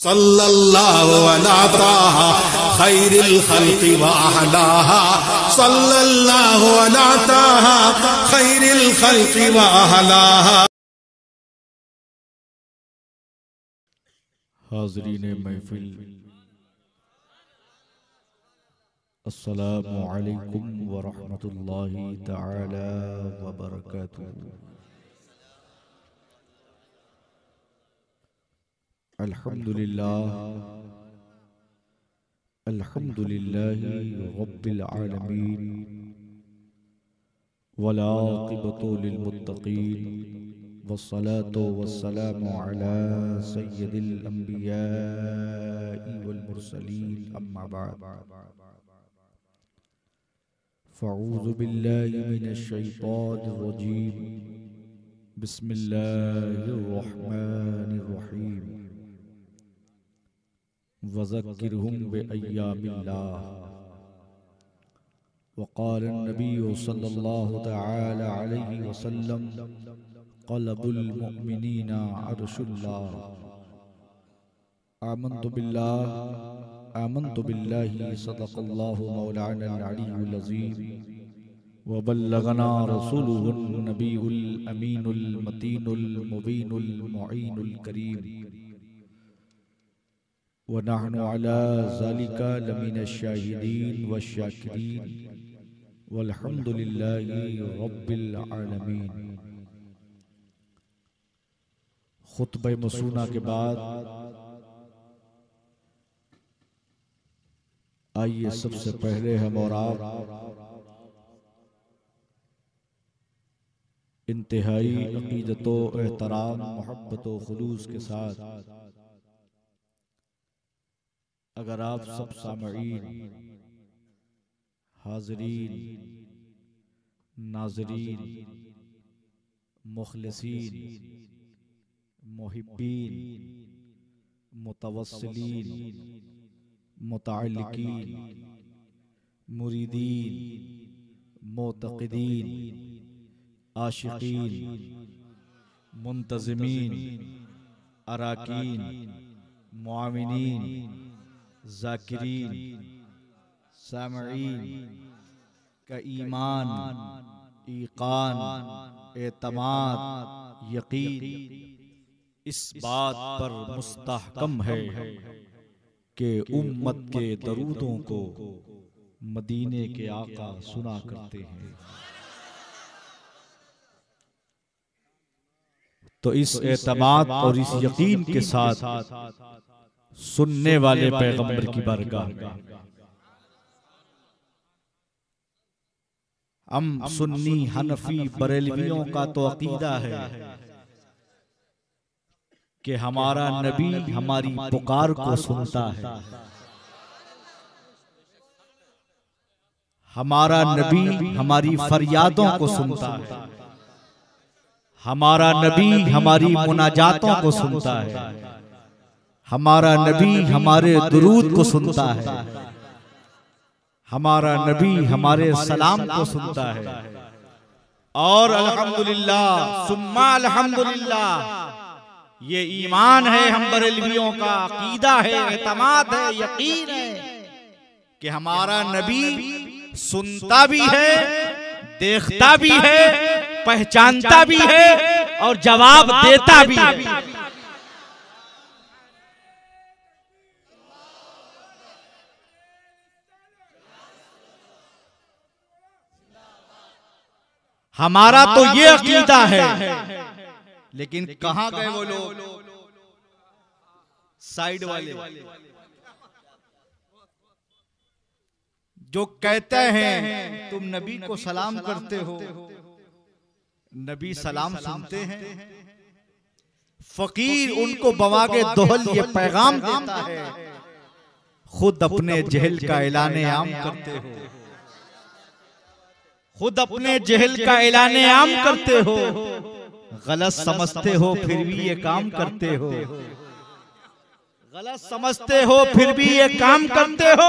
सल्लल्लाहु अला ताहा खैरिल खल्क़ि व अहलाहा, सल्लल्लाहु अला ताहा खैरिल खल्क़ि व अहलाहा। हाज़रीन महफिल, अस्सलामु अलैकुम व रहमतुल्लाहि तआला व बरकातुहू। अल्हम्दुलिल्लाह अल्हम्दुलिल्लाहि रब्बिल आलमीन वल आक़िबतु लिल मुत्तक़ीन वस्सलातु वस्सलामु अला सय्यिदिल अंबियाइ वल मुरसलीन, अम्मा बाद। फ़अऊज़ु बिल्लाहि मिनश शैतानिर रजीम, बिस्मिल्लाहिर रहमानिर रहीम। वज़क्किरहुम बिअय्यामिल्लाह। वक़ाल नबिय्यु सल्लल्लाहु तआला अलैहि वसल्लम, क़ल्बुल मुअमिनीना अर्शुल्लाह। आमन्तु बिल्लाहि सदक़ल्लाहु मौलाना अल-अलीयुल अज़ीम व बल्लगना रसूलुहुन नबियुल अमीनुल मतीनुल मुबीनुल मुईनुल करीम व नहनु अला ज़ालिका लमिनश शाहिदीन वश्शाकिरीन वल्हम्दुलिल्लाहि रब्बिल आलमीन। खुतबा मसूना के बाद आइए सबसे पहले हम और आप इंतहाई अक़ीदतो एहतराम मोहब्बत व खुलूस के साथ, अगर आप सब सामईन, हाज़रीन, नाज़रीन, मुखलिसीन, मुहिब्बीन, मुतवस्सिलीन, मुतअल्लिकीन, मुरीदीन, मुतक़िदीन, आशिकीन, मुंतज़िमीन, अराकीन, मुआमिनीन, ज़ाकिरीन, सामईन का ईमान, ईक़ान, एतमाद, यकीन इस बात पर मुस्तहकम है कि उम्मत के दरूदों को मदीने के आका सुना करते हैं। तो इस एतमाद और इस यकीन के साथ सुनने वाले पैगंबर की बारगाह हम सुन्नी हनफी बरेलवियों का तो अकीदा है कि हमारा नबी हमारी पुकार को सुनता है, हमारा नबी हमारी फरियादों को सुनता है, हमारा नबी हमारी मुनाजातों को सुनता है, हमारा नबी हमारे दुरूद को सुनता है, हमारा नबी हमारे सलाम को सुनता है। और अल्हम्दुलिल्लाह सुम्मा अल्हम्दुलिल्लाह, ये ईमान है हम बरेलवियों का, अकीदा है, एतमाद है, यकीन है कि हमारा नबी सुनता भी है, देखता भी है, पहचानता भी है और जवाब देता भी है। हमारा तो ये अकीदा है, लेकिन कहां गए वो लोग साइड वाले जो कहते हैं तुम नबी को सलाम करते हो, नबी सलाम सुनते हैं, फकीर उनको बवागे दोहल ये पैगाम देता है, खुद अपने जहल का ऐलाने आम करते हो, खुद अपने जहल का ऐलाने आम करते हो, गलत समझते हो फिर भी ये काम करते हो, गलत समझते हो फिर भी ये काम करते हो।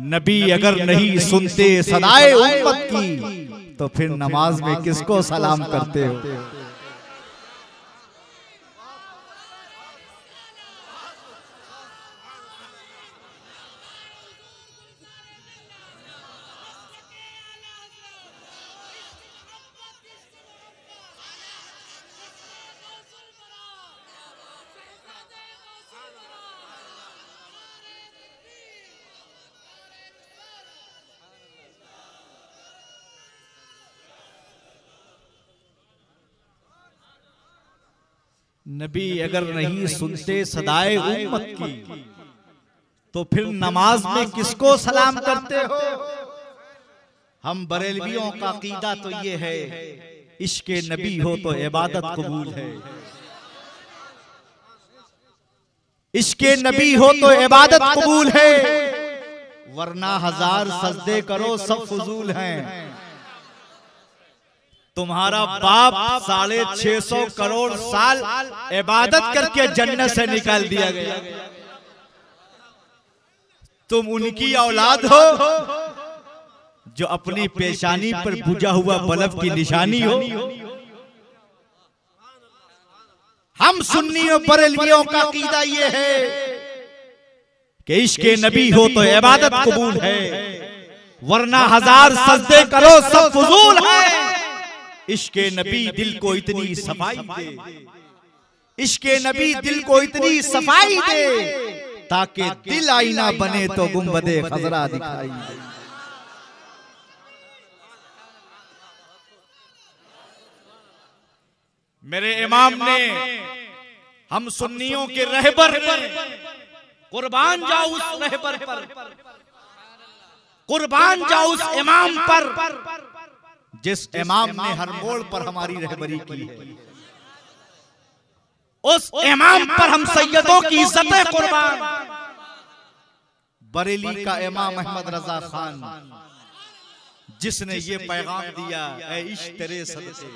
नबी अगर नहीं सुनते सदाए उम्मत की तो फिर नमाज में किसको सलाम करते हो। नबी अगर नहीं सुनते सदाए उम्मत की, तो फिर नमाज में किसको सलाम करते हो? हम बरेलवियों का अकीदा तो ये है, इश्क़े नबी हो तो इबादत कबूल है। इश्क़े नबी हो तो इबादत कबूल है, वरना 1000 सजदे करो सब फजूल हैं। तुम्हारा बाप 650 करोड़ साल इबादत करके जन्नत से निकाल दिया गया, तुम उनकी औलाद हो जो अपनी पेशानी पर बुझा हुआ बल्ब की निशानी हो। हम सुन्नियों बरेलवियों का अकीदा ये है कि इश्क़े नबी हो तो इबादत कबूल है, वरना 1000 सजदे करो सब फजूल है। इश्क़े नबी दिल को इतनी सफाई दे, इश्क़े नबी दिल को इतनी सफाई दे, ताकि दिल आईना बने तो गुंबदे खजरा दिखाई दे। मेरे इमाम ने हम सुन्नियों के रहबर कुर्बान जाओ उस रहबर पर, कुर्बान जाओ उस इमाम पर, जिस इमाम ने हर मोड़ पर हमारी रहबरी की है। उस इमाम पर हम सैयदों की इज्जतें कुर्बान। बरेली का इमाम अहमद रजा खान, जिसने ये पैगाम दिया, ऐ इश्क तेरे सदके।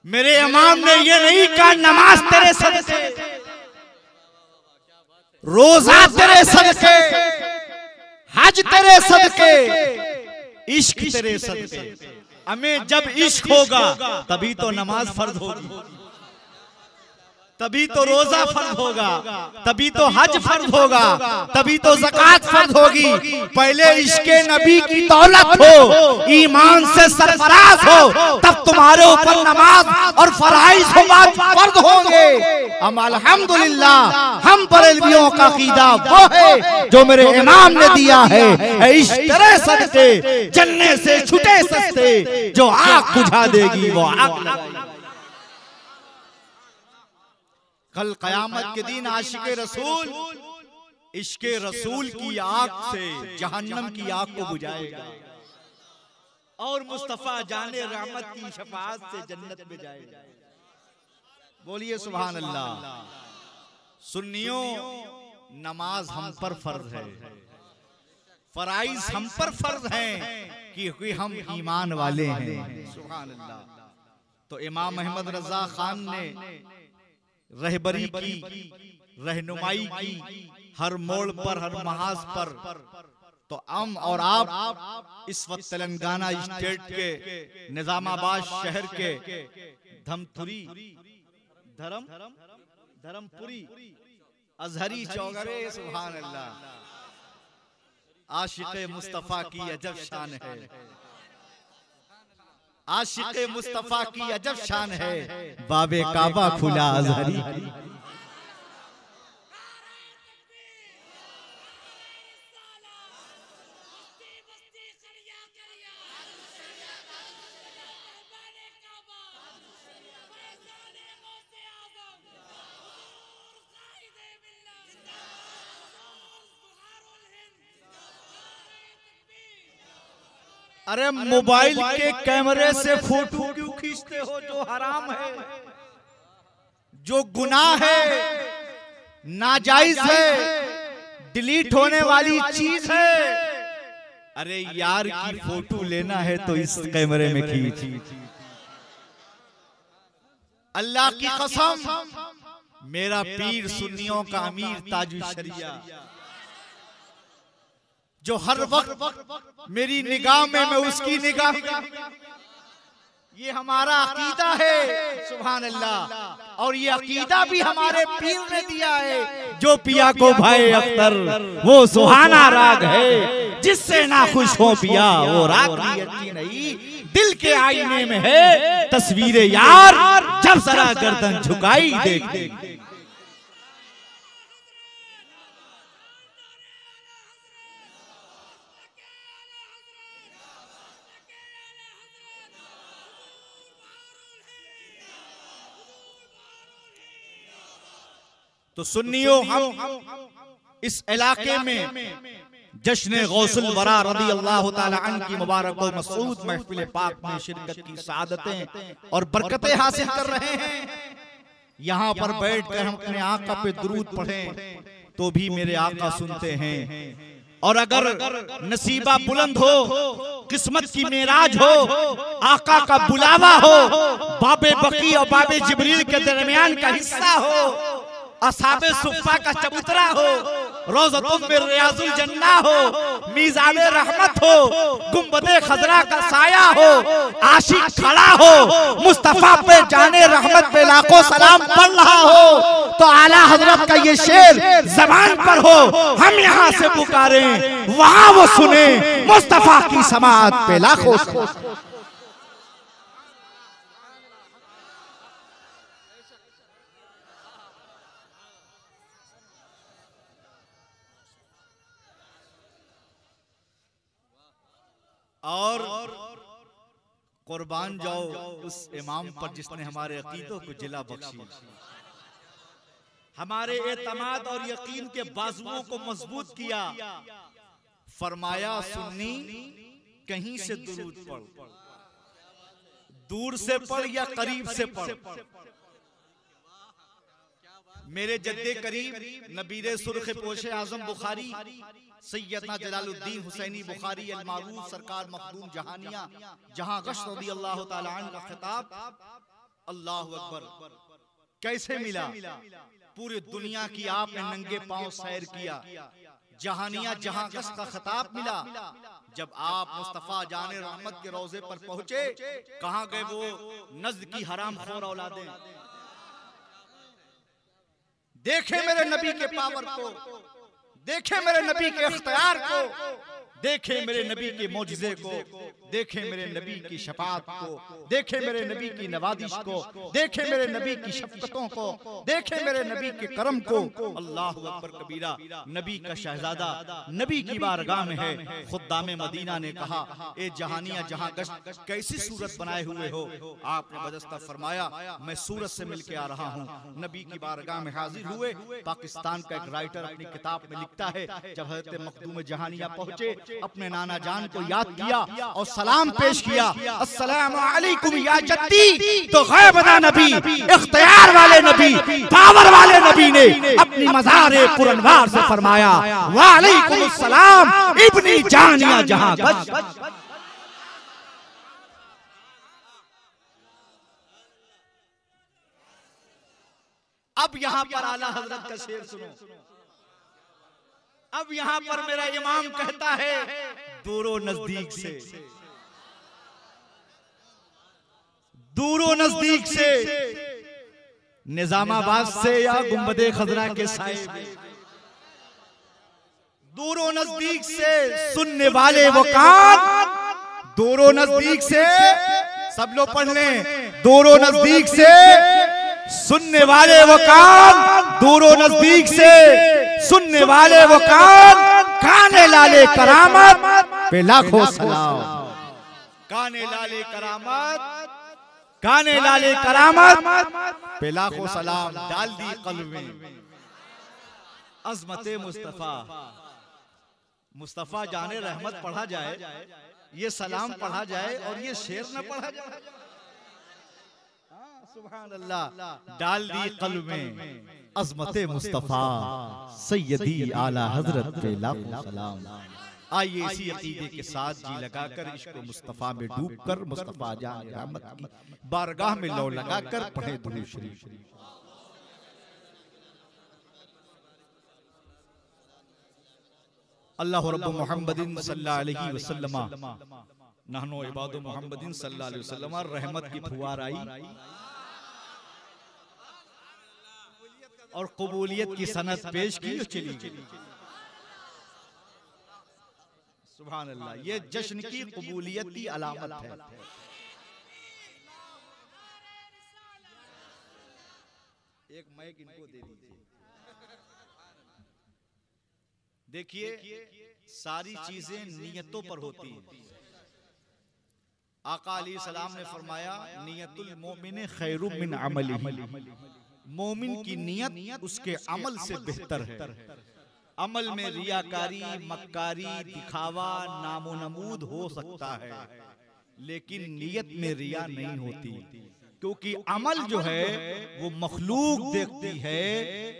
मेरे इमाम ने ये नहीं कहा नमाज तेरे सदके, रोजा तेरे सदके, हज तेरे सदके, इश्क तेरे सदके। हमें जब इश्क होगा तभी तो नमाज फर्ज होगी, तभी तो रोजा फर्ज होगा, तभी तो हज फर्ज होगा, तभी तो ज़कात फर्ज होगी। पहले इश्क़े नबी की दौलत हो, ईमान से सरफराज हो, तब तुम्हारे ऊपर नमाज और फराइज़ फर्ज होंगे। हम अल्हम्दुलिल्लाह, हम बरेलवियों का अकीदा वो है जो मेरे इमाम ने दिया है, इश्क़ तेरे सदके जन्नत से छूटे सस्ते, जो आग बुझा देगी वो आग लगाएगी। कल क़यामत के दिन आशिक़े रसूल इश्क़े रसूल की आग से जहन्नम की आग को बुझाएगा और मुस्तफ़ा जाने रहमत की शफ़ाअत से जन्नत में जाएगा। बोलिए सुभान अल्लाह। सुन्नियों, नमाज हम पर फर्ज है, फराइज़ हम पर फर्ज हैं, क्योंकि हम ईमान वाले हैं। सुभान अल्लाह। तो इमाम अहमद रजा खान ने रहबरी की, रहनुमाई की, हर मोड़ पर, हर महाज पर। तो हम और आप इस वक्त तेलंगाना स्टेट के निजामाबाद शहर के धमपुरी धर्मपुरी अजहरी चौगरे, सुभान अल्लाह, आशिक़े मुस्तफ़ा की अजब शान है, आशिक़े मुस्तफ़ा की अजब शान है, बाबे काबा खुला अजहरी। अरे मोबाइल के कैमरे से फोटो क्यों खींचते हो? जो हराम है, जो गुनाह है, नाजायज है, डिलीट होने वाली चीज है। अरे यार की फोटो लेना है तो इस कैमरे में खींच। अल्लाह की कसम, मेरा पीर सुन्नियों का अमीर ताजुल शरिया, जो हर वक्त मेरी निगाह में मैं उसकी निगाह, ये हमारा अकीदा है। सुभान अल्लाह। और ये अकीदा भी हमारे पीर ने दिया है। जो पिया को भाई अख्तर वो सुहाना राग है, जिससे ना खुश हो पिया वो राग भी अच्छी नहीं। दिल के आईने में है तस्वीर यार, जब जरा गर्दन झुकाई देख। तो सुन्नियों, हम इस इलाके में जश्न गौसुल वरा रज़ी अल्लाह ताला अन्हु की मुबारक और मसऊद महफिल पाक में शिरकत की सादतें और बरकतें हासिल कर रहे हैं। यहाँ पर बैठकर हम अपने आका पे दुरूद पढ़ें तो भी मेरे आका सुनते हैं, और अगर नसीबा बुलंद हो, किस्मत की मेराज हो, आका का बुलावा हो, बाबे बकी और बाबे जिब्रील के दरमियान का हिस्सा हो, असहाबे सुफ़ा का चबूतरा हो, रोज़तुम मिन रियाज़ुल जन्ना हो, मीज़ाने रहमत हो, गुंबदे खजरा का साया हो, आशिक खड़ा हो, मुस्तफा पे जाने रहमत पे लाखों सलाम पढ़ रहा हो, तो आला हजरत का ये शेर ज़बान पर हो, हम यहाँ से पुकारें, वहाँ वो सुने, मुस्तफा की समाअत पे लाखों और कुर्बान जाओ उस इमाम पर जिसने हमारे अकीदों को जिला बख्शी, हमारे एतमाद और यकीन के बाजुओं को मजबूत किया। फरमाया सुन्नी कहीं से दुरूद पढ़, दूर से पढ़ या करीब से पढ़, मेरे जद्दे करीब नबीरे सुर्ख पोशे आजम बुखारी सैयदना जलालुद्दीन हुसैनी बुखारी अल मारूफ सरकार मखदूम जहानिया जहां गश्त रज़ी अल्लाह ताला अन्हु का खिताब, अल्लाहु अकबर, कैसे मिला? पूरी दुनिया की आपने नंगे पांव सैर किया, जहानिया जहां गश्त का खिताब मिला। जब आप मुस्तफा जाने रहमत के रोजे पर पहुंचे, कहां गए वो नज़्द की हराम खोर औलादें? देखे मेरे नबी के पावर को, देखे मेरे नबी के इख्तियार को, देखे मेरे नबी के मौजिज़े को, देखे मेरे नबी की शफाअत को, देखे मेरे नबी की नवाजिश को, देखे मेरे नबी की शफ़क़तों को, देखे मेरे नबी के करम को। अल्लाहु अकबर कबीरा। नबी का शहजादा नबी की बारगाह में है। खुद्दाम मदीना ने कहा, ए जहानिया जहां गश्त कैसी सूरत बनाए हुए हो? आपने बदस्ता फरमाया, मैं सूरत से मिल के आ रहा हूँ। नबी की बारगाह में हाजिर हुए। पाकिस्तान का एक राइटर अपनी किताब में लिखता है, जब हज़रत मखदूम जहानिया पहुंचे, अपने नाना जान को याद किया और सलाम पेश किया, अस्सलामु अलैकुम या जद्दी। तो गैबदा नबी, इख्तियार वाले नबी, पावर वाले नबी ने अपनी मज़ारे पुरनवार से फरमाया, वालेकुम अस्सलाम इब्नी जानिया जहां गश्त। अब यहां पर आला हजरत का शेर सुनो। अब यहां पर मेरा इमाम कहता है, दूरो नजदीक से, दूरो नजदीक से, निजामाबाद से या गुंबदे खजरा के साए में, दूरो नजदीक से सुनने वाले वो कान, दूरो नजदीक से, सब लोग पढ़ लें, दूरो नजदीक से सुनने वाले वो कान, दूरो नजदीक से सुनने वाले वो कान, काने लाले करामत पे लाखों सलाम। काने लाले करामत, काने लाले करामत पे लाखों सलाम। डाल दी कल्ब में अज़मते मुस्तफा। मुस्तफा जाने रहमत पढ़ा जाए, ये सलाम पढ़ा जाए और ये शेर न पढ़ा जाए। सुभान अल्लाह। डाल दी कल्ब में अज़मते मुस्तफा सैयदी आला हजरत पे लाखों सलाम। आइए इसी अकीदे के साथ जी लगाकर, इश्क़ मुस्तफा में डूबकर, मुस्तफा जान रहमत की बारगाह में लो लगाकर पढ़े दुरूद शरीफ। अल्लाह रब्बु मुहम्मदिन सल्लल्लाहु अलैहि वसल्लम नहनु इबादु मुहम्मदिन सल्लल्लाहु अलैहि वसल्लम। रहमत की फुहार आई और कबूलियत की सनत पेश की और चली गई। सुभान अल्लाह। ये जश्न की कबूलियत की अलामत है। एक माइक इनको दे दीजिए। देखिए, सारी चीजें नियतों पर होती हैं। आका अलैहि सलाम ने फरमाया, नियतुल मोमिन खैरुम मिन अमलिही। मोमिन की नियत उसके अमल से बेहतर है। अमल में रियाकारी, मक्कारी, दिखावा, नामो नमूद हो सकता है, लेकिन नियत में रिया नहीं होती, क्योंकि अमल जो है वो मखलूक देखती है,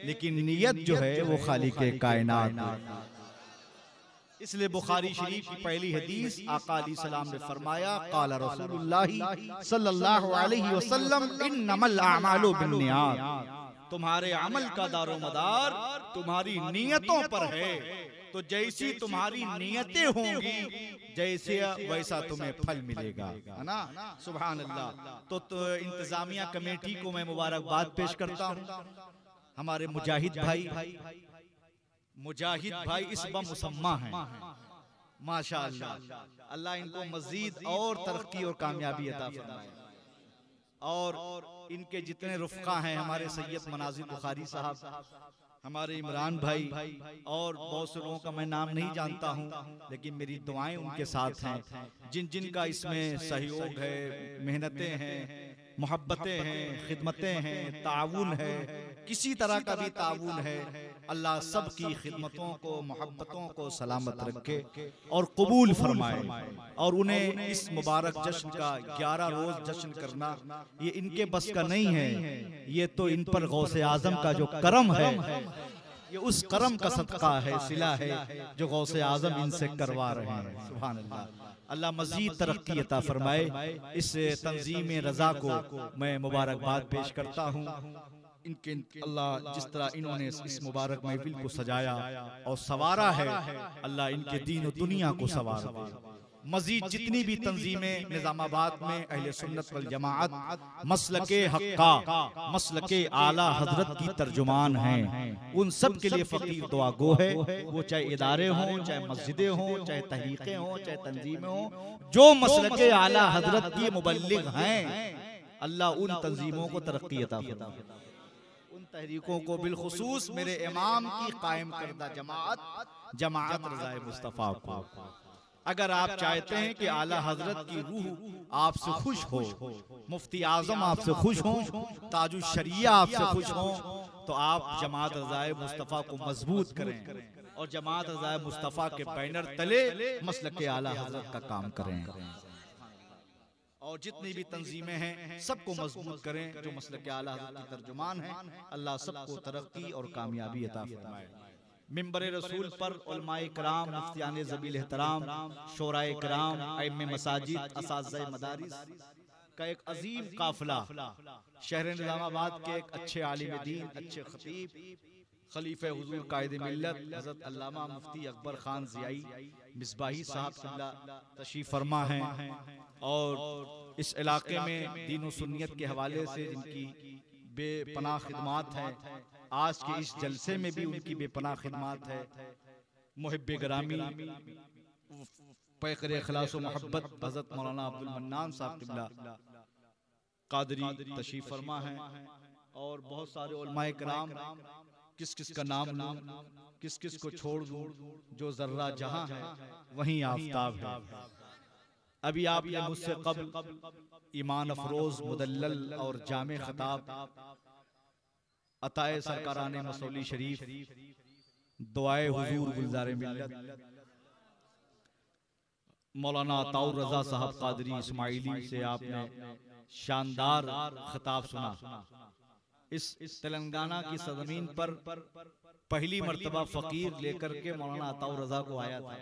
लेकिन नियत जो है वो खालिके कायनात। इसलिए बुखारी शरीफ की पहली हदीस आका अलैहिस्सलाम ने फरमाया, क़ाला रसूलुल्लाही सल्लल्लाहु अलैहि वसल्लम इन्नमल अअमालु बिन्नियात, तुम्हारे अमल का दारोमदार तुम्हारी नियतों पर है। तो जैसी तुम्हारी नियतें होंगी जैसे वैसा तुम्हें फल मिलेगा, है ना। सुभान अल्लाह। तो इंतजामिया कमेटी को मैं मुबारकबाद पेश करता हूँ। हमारे मुजाहिद भाई इस मुसम्मा हैं, माशाअल्लाह। अल्लाह इनको मजीद और तरक्की और कामयाबी अता फरमाए। और इनके जितने रुफ़क़ा हैं, हमारे सैयद मनाजिर बुखारी साहब, हमारे इमरान भाई, और बहुत से लोगों का मैं नाम नहीं जानता हूं, लेकिन मेरी दुआएं उनके साथ हैं। जिन जिन का इसमें सहयोग है, मेहनतें हैं, मोहब्बतें हैं, खिदमतें हैं, ताउन है, किसी तरह का भी ताउन है, अल्लाह सब की खिदमतों को, मोहब्बतों को सलामत रखे और कबूल फरमाए। और उन्हें इस मुबारक जश्न का 11 रोज जश्न करना ये इनके बस का नहीं है, ये तो इन पर गौसे आजम का जो करम है, ये उस करम का सदका है, सिला है जो गौसे आजम इनसे करवा रहे हैं। सुभान अल्लाह। अल्लाह मजीद तरक्की अता फरमाए। इस तंजीम रजा को मैं मुबारकबाद पेश करता हूँ। इनके अल्लाह जिस तरह इन्होंने इस मुबारक महफिल को सजाया और सवारा है, अल्लाह इनके दीन और दुनिया को सवार दे। मजीद जितनी भी तंजीमें निजामाबाद में अहले सुन्नत वल जमाअत मसलके हक्का, मसलके आला हजरत की तर्जुमान हैं, उन सब के लिए फकीर दुआ गो है। वो चाहे इदारे हों, चाहे मस्जिदें हों, चाहे तहरीकें हों, चाहे तंजीमें हों, जो मसलके आला हजरत की मुबल्लिग हैं, अल्लाह उन तंजीमों को तरक्की अता फरमाए। उन तहरीकों को बिलखुसूस मेरे इमाम की कायम करदा जमाअत रज़ाए मुस्तफ़ा को, अगर आप चाहते हैं कि आला हजरत की रूह आपसे खुश हो, मुफ्ती आजम आपसे खुश हो, ताजुल शरिया आपसे खुश हो, तो आप जमात रज़ाए मुस्तफ़ा को मजबूत करें और जमात रज़ाए मुस्तफ़ा के बैनर तले मसलके आला हजरत का काम करें। और जितनी भी तंजीमें हैं सबको मजबूत करें जो मसलके आला हजरत के तर्जुमान हैं। अल्लाह सबको तरक्की और कामयाबी अता फरमाए। मिंबर रसूल पर उलमाए कराम, मुफ्तियाने ज़बील एहतराम, शोराए कराम, आइम्मे मसाजिद, असातिज़ाए मदारिस का एक अजीम काफिला शहर निज़ामाबाद के एक अच्छे आलिम दीन, अच्छे खतीब, खलीफे हुजूर कायदे मिल्लत हज़रत अल्लामा मुफ्ती अकबर खान ज़ियाई मिसबाही साहब क़िबला तशरीफ़ फरमा हैं। और इस इलाके में दीन व सुन्नियत के हवाले से जिनकी बेपनाह खिदमात हैं, आज के इस जलसे में भी उनकी बेपनाह खिदमात है। मुहिब्बे ग्रामी पैकर इखलास व मोहब्बत हज़रत मौलाना अब्दुल मन्नान साहब क़िबला क़ादरी तशरीफ़ फरमा हैं। और बहुत सारे उलमाए कराम, किस किस का नाम लूं, किस किस को छोड़ दूं, जो जर्रा जहां है वहीं आफताब है। अभी आपने मुझसे क़ब्ल ईमान अफरोज, मुदल्लल और जामे खिताब अताए सरकाराने मसौली शरीफ, दुआए हुजूर गुलज़ारे मिल्लत मौलाना अताउर रज़ा साहब क़ादरी इस्माइली से आपने शानदार खिताब सुना। इस तेलंगाना की सरजमीन पर पहली मर्तबा फकीर लेकर के मौलाना अताउर रज़ा को आया था।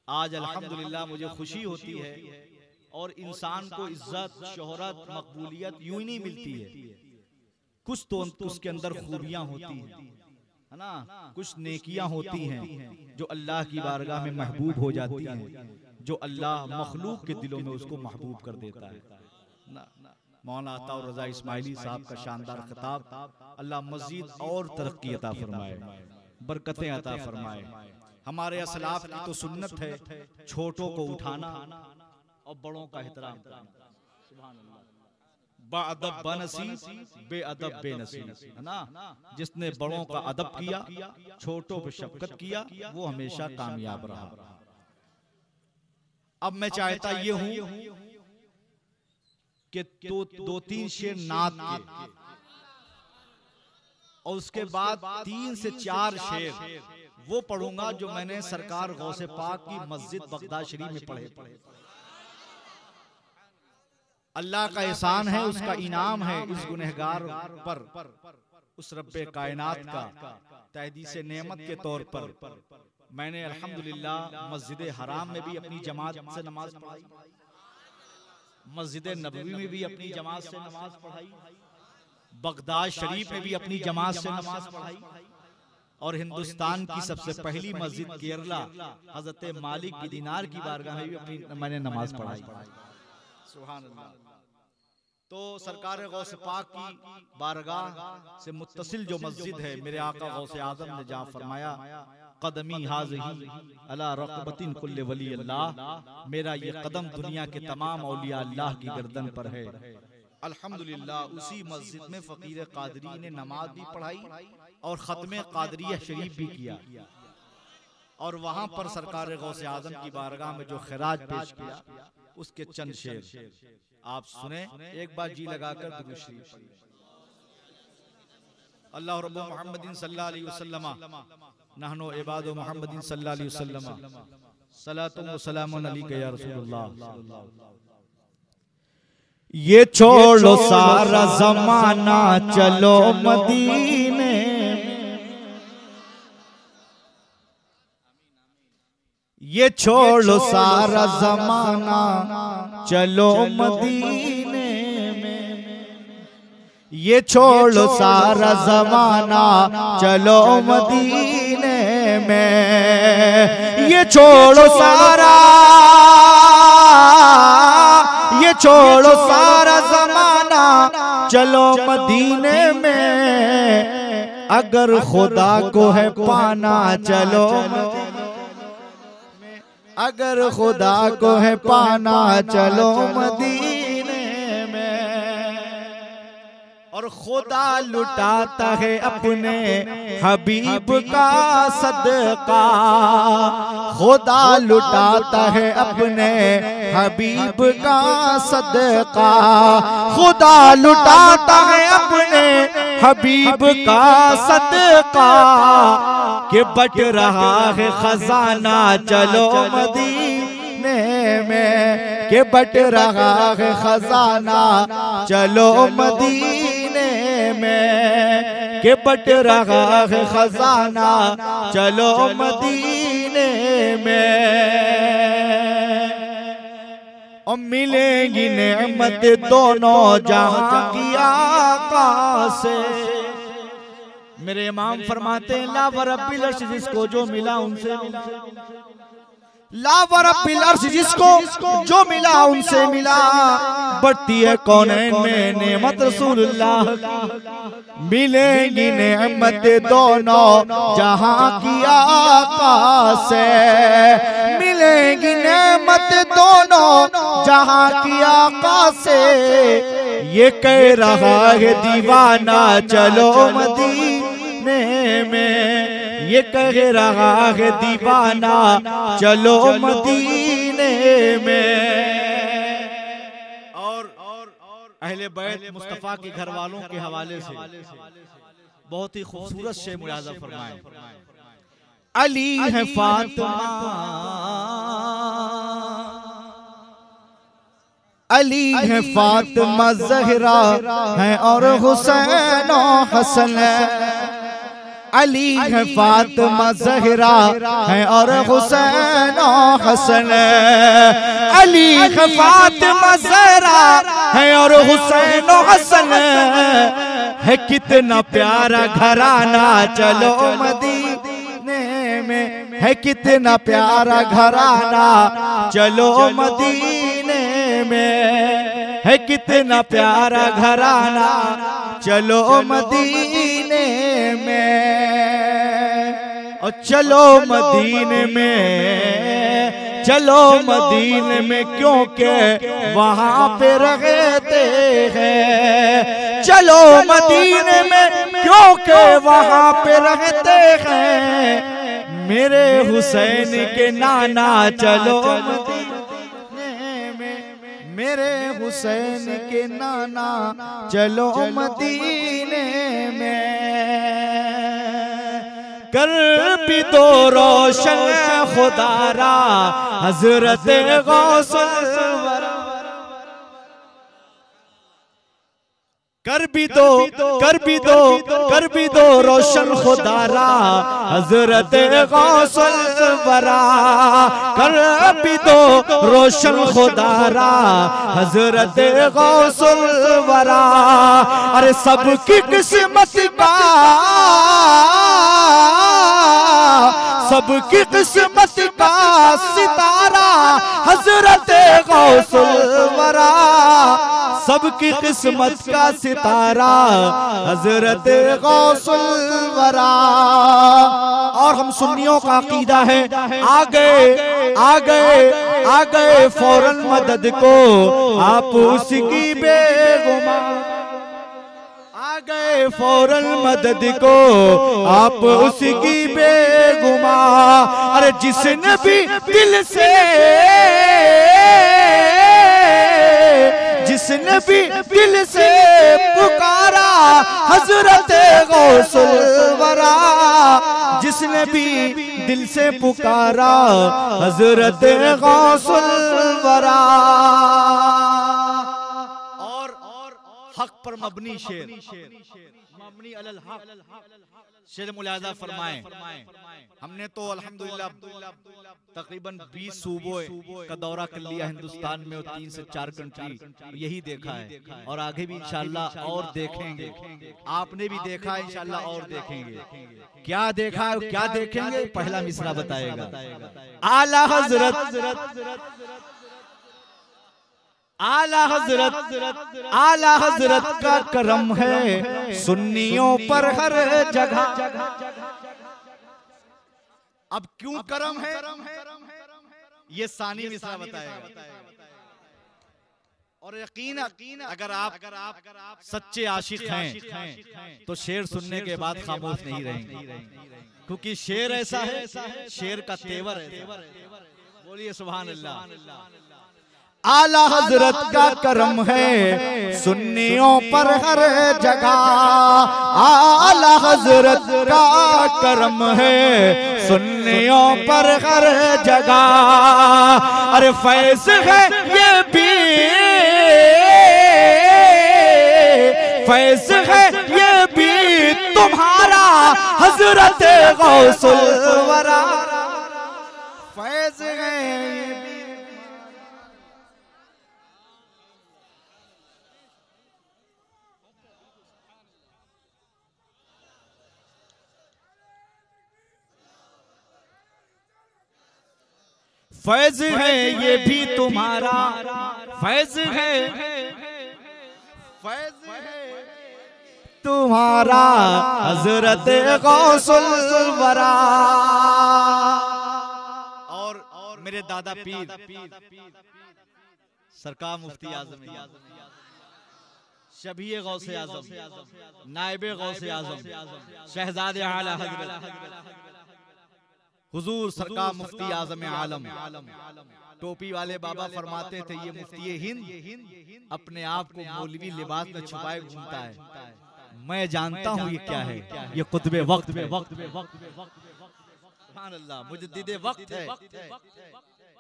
आज अल्हम्दुलिल्लाह मुझे खुशी होती है। और इंसान को इज्जत, शोहरत, मकबूलियत यूं ही नहीं मिलती है, कुछ तो उसके अंदर खूबियां होती हैं, है ना, कुछ नेकियां होती हैं जो अल्लाह की बारगाह में महबूब हो जाती हैं, जो अल्लाह मखलूक के दिलों में उसको महबूब कर देता है। मौलाना अताउर रज़ा इस्माइली साहब का शानदार खिताब, अल्लाह मजीद और तरक्की अता फरमाए, बरकतें अता फरमाए। हमारे असलाफ की तो सुन्नत है छोटों को उठाना और बड़ों का एहतराम करना। सुभान अल्लाह। बाअदब बनसीब, बेअदब बेनसीब, है ना। जिसने बड़ों का अदब किया, छोटों पे शफकत किया, वो हमेशा कामयाब रहा। अब मैं चाहता ये हूं कि दो तीन शेर नात के और उसके बाद 3 से 4 शेर वो पढ़ूंगा जो मैंने सरकार गौसे पाक की मस्जिद बगदाद शरीफ में पढ़े। अल्लाह का एहसान है, उसका इनाम है इस गुनहगार पर, उस रब्बे कायनात का तहदी से नेमत के तौर पर मैंने अल्हम्दुलिल्लाह मस्जिद हराम में भी अपनी जमात से नमाज पढ़ाई, मस्जिद नबवी में भी अपनी जमात से नमाज पढ़ाई, बगदाद शरीफ में भी अपनी जमात से नमाज पढ़ाई, और हिंदुस्तान की सबसे पहली मस्जिद केरला हजरत मालिक बिन दीनार की बारगाह में भी अपनी मैंने नमाज पढ़ाई। सुभान अल्लाह। तो सरकार गौसे पाक की बारगाह से मुत्तसिल जो मस्जिद है, मेरे आका गौसे आजम ने जहाँ फरमाया कदमी हाज़िही अला रक़बतिन कुल्ले वली अल्लाह, मेरा ये कदम दुनिया के तमाम औलिया अल्लाह की गर्दन पर है। अल्हम्दुलिल्लाह उसी मस्जिद में फ़कीर क़ादरी ने नमाज भी पढ़ाई और ख़त्मे क़ादरिया शरीफ भी किया, और वहाँ पर सरकार गौसे आज़म की बारगाह में जो खिराज पेश किया उसके चंद शेर आप सुने। एक बार जी लगाकर दुरूद शरीफ पढ़िए। अल्लाह रब्बु मुहम्मदिन सल्लल्लाहु अलैहि वसल्लम नहनु इबादु मुहम्मदिन सल्लल्लाहु अलैहि वसल्लम सलातु व सलामुन अलैका या रसूलुल्लाह। ये छोड़ो सारा जमाना चलो मदीने, ये छोड़ो सारा जमाना चलो मदीने में, ये छोड़ो सारा जमाना चलो मदीने में, ये छोड़ो सारा, ये छोड़ो सारा जमाना चलो मदीने में, अगर खुदा को है पाना चलो, अगर खुदा को है पाना चलो मदीने में। और खुदा लुटाता है अपने हबीब का सदका, खुदा लुटाता है अपने हबीब का सदका, खुदा लुटाता है अपने हबीब का सदका, कि बट रहा है खजाना चलो मदीने में, कि बट रहा है खजाना चलो मदीने में, कि बट रहा है खजाना चलो मदीने में। और मिलेंगी नेमत दोनों जहां की आका से, मेरे इमाम फरमाते हैं ला वरब्बिल अर्श, जिसको जो मिला उनसे मिला, ला वरब्बिल अर्श, जिसको जो मिला उनसे मिला, बढ़ती है कौनैन में नेमत रसूलुल्लाह की, मिलेंगी नेमत दोनों जहां की आका से, मिलेंगी नेमत दोनों जहां की आका से, ये कह रहा है दीवाना चलो मदीने में, ये कह रहा है दीवाना चलो मदीने में। और अहले बैत मुस्तफा के घर वालों के हवाले से बहुत ही खूबसूरत शेर मुलाज़ा फरमाए। अली है फातिमा, अली है फातिमा ज़हरा है और हुसैन और हसन है, अली है फातिमा ज़हरा है और हुसैन और हसन है, अली है फातिमा ज़हरा है और हुसैन और हसन है, कितना प्यारा घराना चलो मदीने में, है कितना प्यारा घराना चलो मदीने में, है कितना प्यारा घराना चलो मदीने में। और चलो मदीने में, चलो मदीने में, क्योंकि वहाँ पे रहते हैं, चलो मदीने में क्योंकि वहाँ पे रहते हैं, मेरे हुसैन के नाना चलो मदीने में, मेरे हुसैन के नाना चलो मदीने में। कर भी दो रोशन खुदारा हजरत गौसुल वरा। कर भी दो रोशन खुदारा हजरत गौसुल वरा। कर भी दो रोशन खुदारा हजरत गौसुल वरा। अरे सबकी किस्मत का सबकी किस्मत का सितारा हजरत गौसुल वरा। सबकी किस्मत का सितारा हजरत गौसुल वरा। और हम सुन्नियों का अकीदा है आ गए फौरन मदद को आप उसकी बेगुमान। आ गए फौरन मदद को आप उसकी बेगुमान। अरे जिसने भी दिल से पुकारा हजरत गौसुल वरा। जिसने भी दिल से पुकारा हजरत गौसुल वरा। और हक पर मबनी शेर मबनी अलल हक शेर मुलाजा फरमाएं। हमने तो अल्हम्दुलिल्लाह तकरीबन 20 सूबों का दौरा कर लिया हिंदुस्तान में और 3 से 4 कंट्री यही देखा है और आगे भी इंशाअल्लाह और देखेंगे। आपने भी देखा है इंशाअल्लाह और देखेंगे। क्या देखा है क्या देखेंगे पहला मिसरा बताएगा। आला हजरत का करम है सुन्नियों पर हर जगह। अब क्यों करम है ये सानी मिसरा बताएगा। और यकीन अगर आप सच्चे आशिक हैं तो शेर सुनने के बाद खामोश नहीं रहेंगे, क्योंकि शेर ऐसा है, शेर का तेवर है। बोलिए सुभान अल्लाह। आला हजरत का करम है सुन्नियों पर हर जगह। आला हजरत का करम है सुन्नियों पर हर जगह। अरे फैज़ है ये भी फैज़ है ये भी तुम्हारा हजरत गौसुल वरा। फैज़ है फैज़ है ये भी तुम्हारा। फैज़ है तुम्हारा हजरत गौसुल वरा। और मेरे दादा पीर सरकार मुफ्ती आज़म शबीए गौसे आज़म नायबे गौसे आज़म शहजादे आला हज़रत हुजूर सरकार मुफ्ती आज़म आलम टोपी वाले बाबा फरमाते थे ये मुफ्ती हिंद अपने आप को मौलवी लिबास में छुपाए घूमता है। मैं जानता हूँ ये क्या है, ये कुतबे वक्त है। सुभान अल्लाह, मुजद्दिदे वक्त है।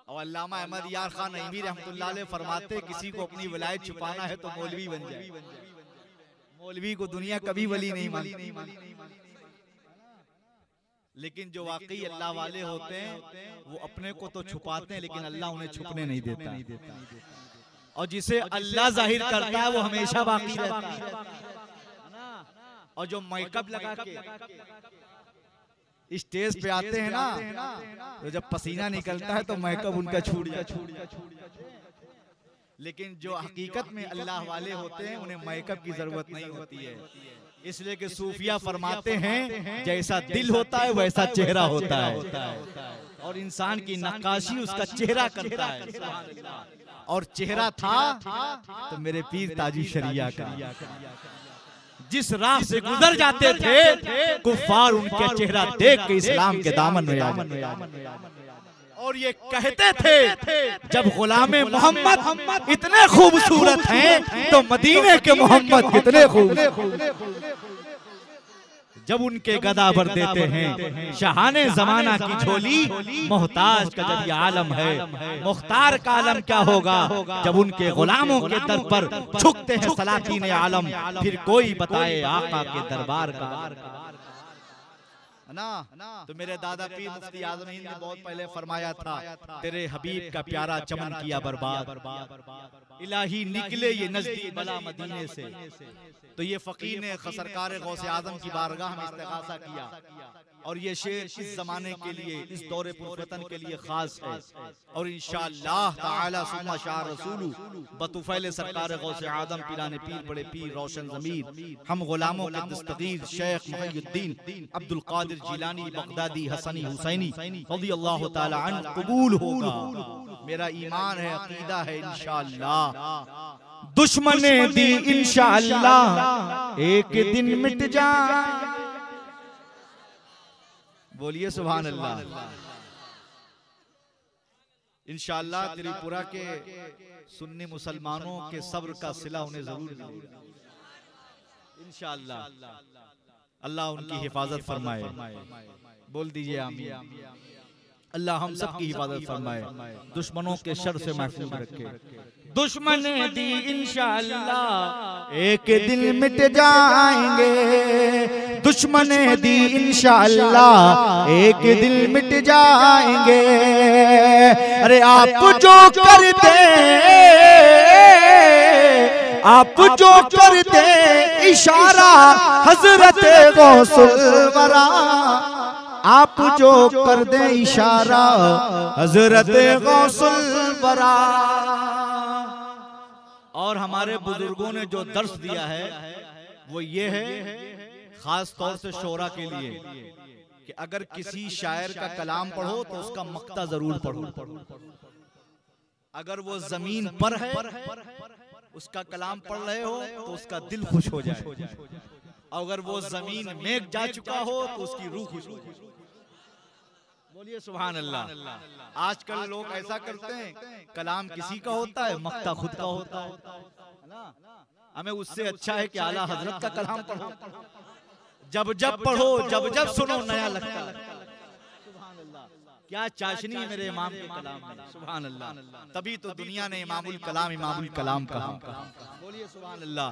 और अल्लामा अहमद यार खान नईमी रहमतुल्लाह अलैह फरमाते किसी को अपनी विलायत छुपाना है तो मौलवी बन जाए। मौलवी को दुनिया कभी वली नहीं मानती, लेकिन जो वाकई अल्लाह वाले होते हैं वो अपने को तो छुपाते हैं लेकिन अल्लाह उन्हें छुपने नहीं देता। और जिसे अल्लाह जाहिर करता है वो हमेशा बाकी रहता है। और जो मेकअप लगा के स्टेज पे आते हैं ना, तो जब पसीना निकलता है तो मेकअप उनका छूट जाता है। लेकिन जो हकीकत में अल्लाह वाले होते हैं उन्हें मेकअप की जरूरत नहीं होती है। इसलिए कि सूफिया फरमाते हैं जैसा दिल होता है वैसा चेहरा होता है, और इंसान की नक्काशी उसका चेहरा करता है। और चेहरा था तो मेरे पीर ताजी शरिया का, जिस राह से गुजर जाते थे कुफ्फार उनके चेहरा देख के इस्लाम के दामन में आ जाते। और ये कहते थे जब गुलामे मोहम्मद इतने खूबसूरत हैं तो मदीने के मोहम्मद कितने खूबसूरत। जब उनके गदा भर देते हैं शाहाने जमाना की झोली, मोहताज का जब ये आलम है, मुख्तार का आलम क्या होगा जब उनके गुलामों के दर पर झुकते हैं सलातीन आलम, फिर कोई बताए आका के दरबार का ना। तो मेरे दादा पीर मुफ्ती आज़म हिंद ने बहुत पहले फरमाया था, तेरे हबीब का प्यारा चमन किया बर्बाद, इलाही निकले ये नजदीक बला मदीने से। तो ये फकीर ने सरकार गौसे आजम की बारगाह में इस्तिग़ासा किया, और ये शेर इस जमाने के लिए, इस दौरे पुरफतन के लिए खास है। और इंशाअल्लाह ताला सुम्मा शाह रसूलु बतुफैल सरकार गौसे आजम पीराने पीर बड़े पीर रोशन ज़मीर हम गुलामों के दस्तगीर शेख मुहियुद्दीन अब्दुल कादिर जिलानी बगदादी हसनी हुसैनी रज़ियल्लाहु ताला अन्हु कबूल होगा। मेरा ईमान है, अकीदा है, इंशाअल्लाह दुश्मने दी इंशाअल्लाह एक दिन मिट जाए। बोलिए सुभान अल्लाह। इंशाअल्लाह त्रिपुरा के सुन्नी मुसलमानों के सब्र का सिला उन्हें जरूर मिलेगा इंशाअल्लाह। अल्लाह उनकी हिफाजत फरमाए। बोल दीजिए आमीन। अल्लाह हम सब की हिफाजत फरमाए, दुश्मनों के शर से महफूज रखे। दुश्मन दी इंशाअल्लाह एक दिन मिट जाएंगे, दुश्मन दी इंशाअल्लाह एक दिन मिट जाएंगे। अरे आप जो कर दे, आप जो कर दे इशारा हजरत गौसुल वरा, आप जो कर दे इशारा हजरत गौसुल वरा। और हमारे बुजुर्गों ने जो दर्श दिया है वो ये है, खास तौर से शोरा के लिए, कि अगर किसी शायर का कलाम पढ़ो तो उसका मक्ता जरूर पढ़ो। अगर वो जमीन पर है, उसका कलाम पढ़ रहे हो तो उसका दिल खुश हो जाए। अगर वो जमीन में जा चुका हो तो उसकी रूह खुश हो जाए। बोलिए सुभान अल्लाह। आजकल लोग ऐसा करते हैं, कलाम किसी का होता है, मक्ता खुद का होता है ना। हमें उससे अच्छा है कि आला हजरत का कलाम पढ़ो, जब जब पढ़ो, जब जब सुनो नया लगता है। सुभान अल्लाह, क्या चाशनी है मेरे इमाम के कलाम में। सुभान अल्लाह, तभी तो दुनिया ने इमामुल कलाम कहा। बोलिए सुभान अल्लाह।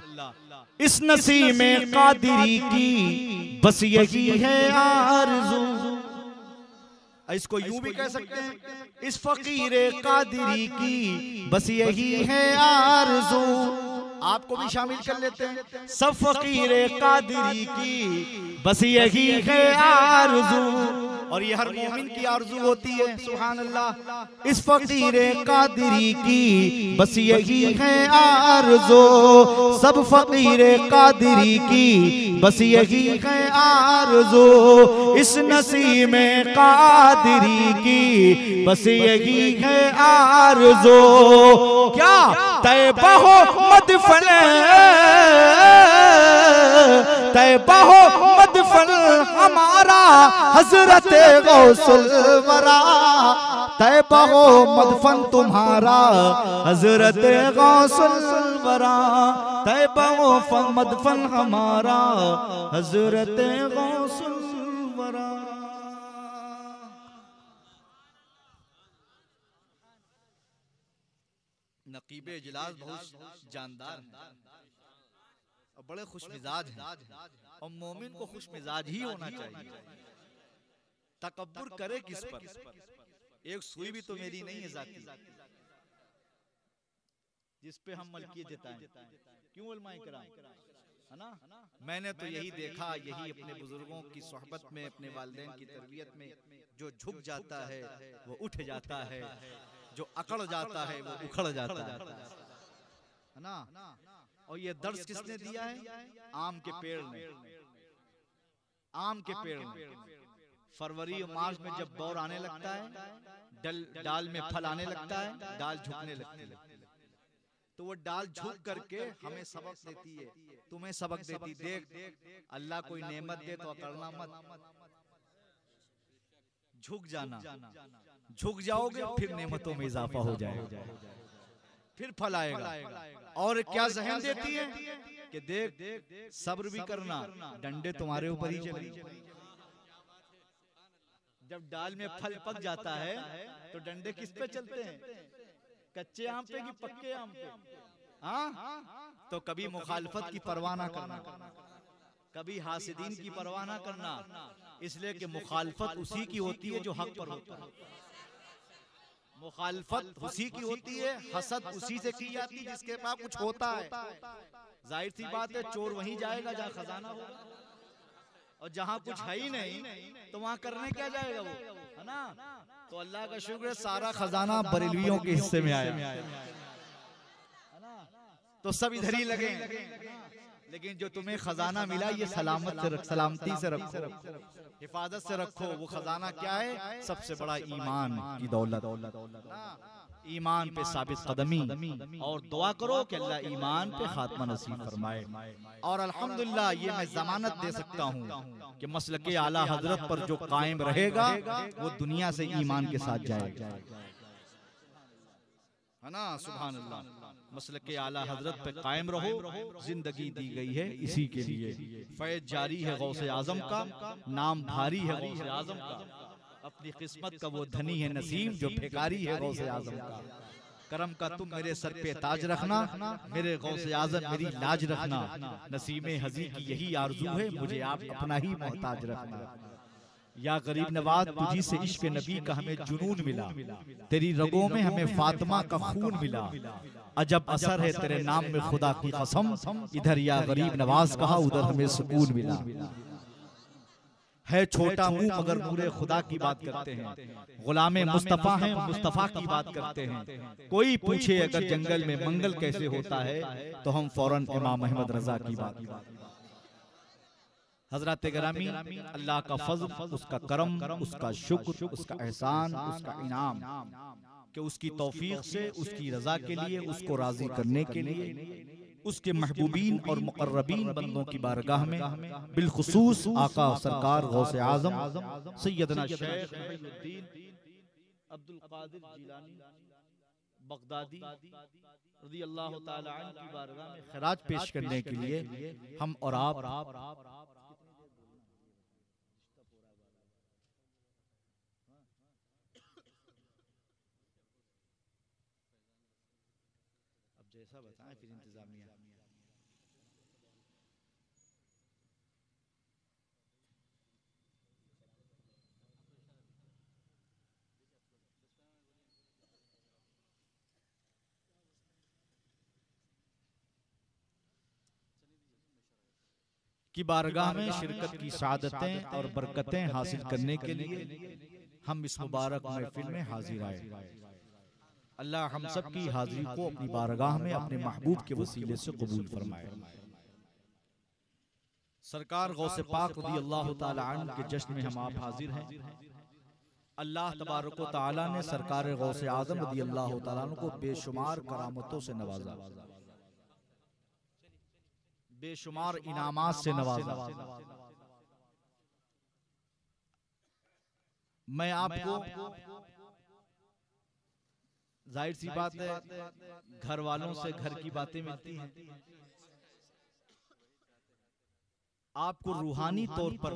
इस नसीब में कादिरी की बस यही है आरज़ू, इसको यूं भी कह सकते हैं, इस फकीरे कादिरी की बस यही है आरज़ू। आपको भी शामिल कर लेते हैं। सब फकीरे कादिरी की बस यही है आरज़ू, और ये हर मोमिन की आरज़ू होती है। सुभान अल्लाह। इस फकीरे कादिरी की बस यही है आरज़ू, सब फकीरे कादिरी की बस यही है आरज़ू। इस नसीब में कादिरी की बस यही है आरज़ू। क्या तैबा हो मदफन, तैबा हो मदफन हमारा हजरत गौसुल वरा, तैबा हो मदफन तुम्हारा हजरत गौसुल वरा, तैबा हो मदफन हमारा हजरत गौसुल वरा। नकीबे इजलास बहुत जानदार हैं और बड़े खुश मिजाज हैं, और मोमिन को खुश मिजाज ही होना चाहिए। तकब्बुर करे किस पर? एक सुई भी तो मेरी नहीं है जाती जिस पे हम मलकियत जताएं। क्यों उलमाए किराम, है ना। मैंने तो यही देखा, यही अपने बुजुर्गों की सोहबत में, अपने वालिदैन की तरबियत में, जो झुक जाता है वो उठ जाता है, जो अकड़ जाता है वो उखड़ जाता है ना। और ये दर्श किसने दिया है? आम के पेड़ ने। आम के पेड़ में फरवरी और मार्च में जब बौर आने लगता है, डाल में फल आने लगता है, डाल झुकने लगती है, तो वो डाल झुक करके हमें सबक देती है, तुम्हें सबक देती। देख अल्लाह कोई नेमत दे तो अकड़ना मत, झुक जाना। झुक जाओगे फिर नेमतों में इजाफा हो जाएगा, फिर फल आएगा। और क्या जहन देती है? कि देख सब्र भी करना, डंडे तुम्हारे ऊपर ही चलेंगे। जब डाल में फल पक जाता है तो डंडे किस पे चलते हैं? कच्चे आम पे कि पक्के आम पे? हाँ, तो कभी मुखालफत की परवाह ना करना, कभी हासिदीन की परवाह ना करना, इसलिए कि मुखालफत उसी की होती है जो हक पर होता है। मुखालफत उसी की होती है, हसद उसी से की जाती है जिसके पास कुछ होता है। जाहिर सी बात है चोर वहीं जाएगा जहाँ खजाना होगा, और जहाँ कुछ है ही नहीं तो वहाँ करने क्या जाएगा वो, है ना? तो अल्लाह का शुक्र है सारा खजाना बरेलवियों के हिस्से में आया, है ना? तो सब इधर ही लगे। लेकिन जो तुम्हें खजाना मिला ये सलामती से रखो, हिफाजत से रखो। वो खजाना क्या है? सबसे बड़ा ईमान की दौलत, ईमान पे साबित कदमी, और दुआ करो कि अल्लाह ईमान पे खात्मा नसीब फरमाए। और अल्हम्दुलिल्लाह ये मैं जमानत दे सकता हूँ कि मसलके आला हजरत पर जो कायम रहेगा वो दुनिया से ईमान के साथ जाएगा, है ना? सुभान अल्लाह। मसलके आला हजरत पे कायम रहो, जिंदगी दी गई है इसी के लिए। फैज जारी है गौसे आजम का, नाम भारी है गौसे आजम का, अपनी किस्मत का वो धनी है नसीम जो भिखारी है गौसे आजम का। करम का तुम मेरे सर पे ताज रखना, मेरे गौसे आजम मेरी लाज रखना, नसीमे हजी की यही आरजू है मुझे आप अपना ही मोहताज रखना। या गरीब नवाज तुझी से इश्क नबी का हमें जुनून मिला, तेरी रगों में हमें फातिमा का खून मिला, अजब असर है तेरे नाम में खुदा की कसम, इधर या गरीब नवाज कहा उधर हमें सुकून मिला। है छोटा मुंह मगर नूरे खुदा की बात करते हैं, गुलामे मुस्तफा हैं मुस्तफा की बात करते हैं। कोई पूछे अगर जंगल में मंगल कैसे होता है तो हम फौरन इमाम अहमद रजा की बात। हजरत गिरामी, अल्लाह का फज़ल, उसका करम, उसका शुक्र, उसका एहसान, उसका इनाम कि उसकी तौफीक से, उसकी रजा के लिए, उसको राजी करने के लिए, उसके महबूबीन और मुक़र्रबीन बंदों की बारगाह में बिलखुसूस आका सरकार गौसे आज़म सैयदना शेख मुईनुद्दीन अब्दुल कादिर जिलानी बगदादी रज़ियल्लाहु ताला अन्हु की बारगाह में खिराज पेश करने के लिए हम और आप जैसा बताएं फिर इंतजामिया। की बारगाह में शिरकत की सादतें और बरकतें हासिल करने के लिए हम इस मुबारक महफिल में हाजिर आए। अल्लाह हम सब की हाजिरी को अपनी बारगाह में अपने महबूब के वसीले से कबूल फरमाए। सरकार गौसे पाक रज़ियल्लाहु ताला अन्हु के जश्न में हम आप हाजिर हैं। अल्लाह तबारक व तआला ने सरकार गौसे आज़म रज़ियल्लाहु ताला अन्हु को बेशुमार करामतों से नवाजा, बेशुमार इनामात से नवाजा। मैं आपको जाहिर सी बात है घर वालों से घर की बातें मिलती हैं, आपको रूहानी तौर पर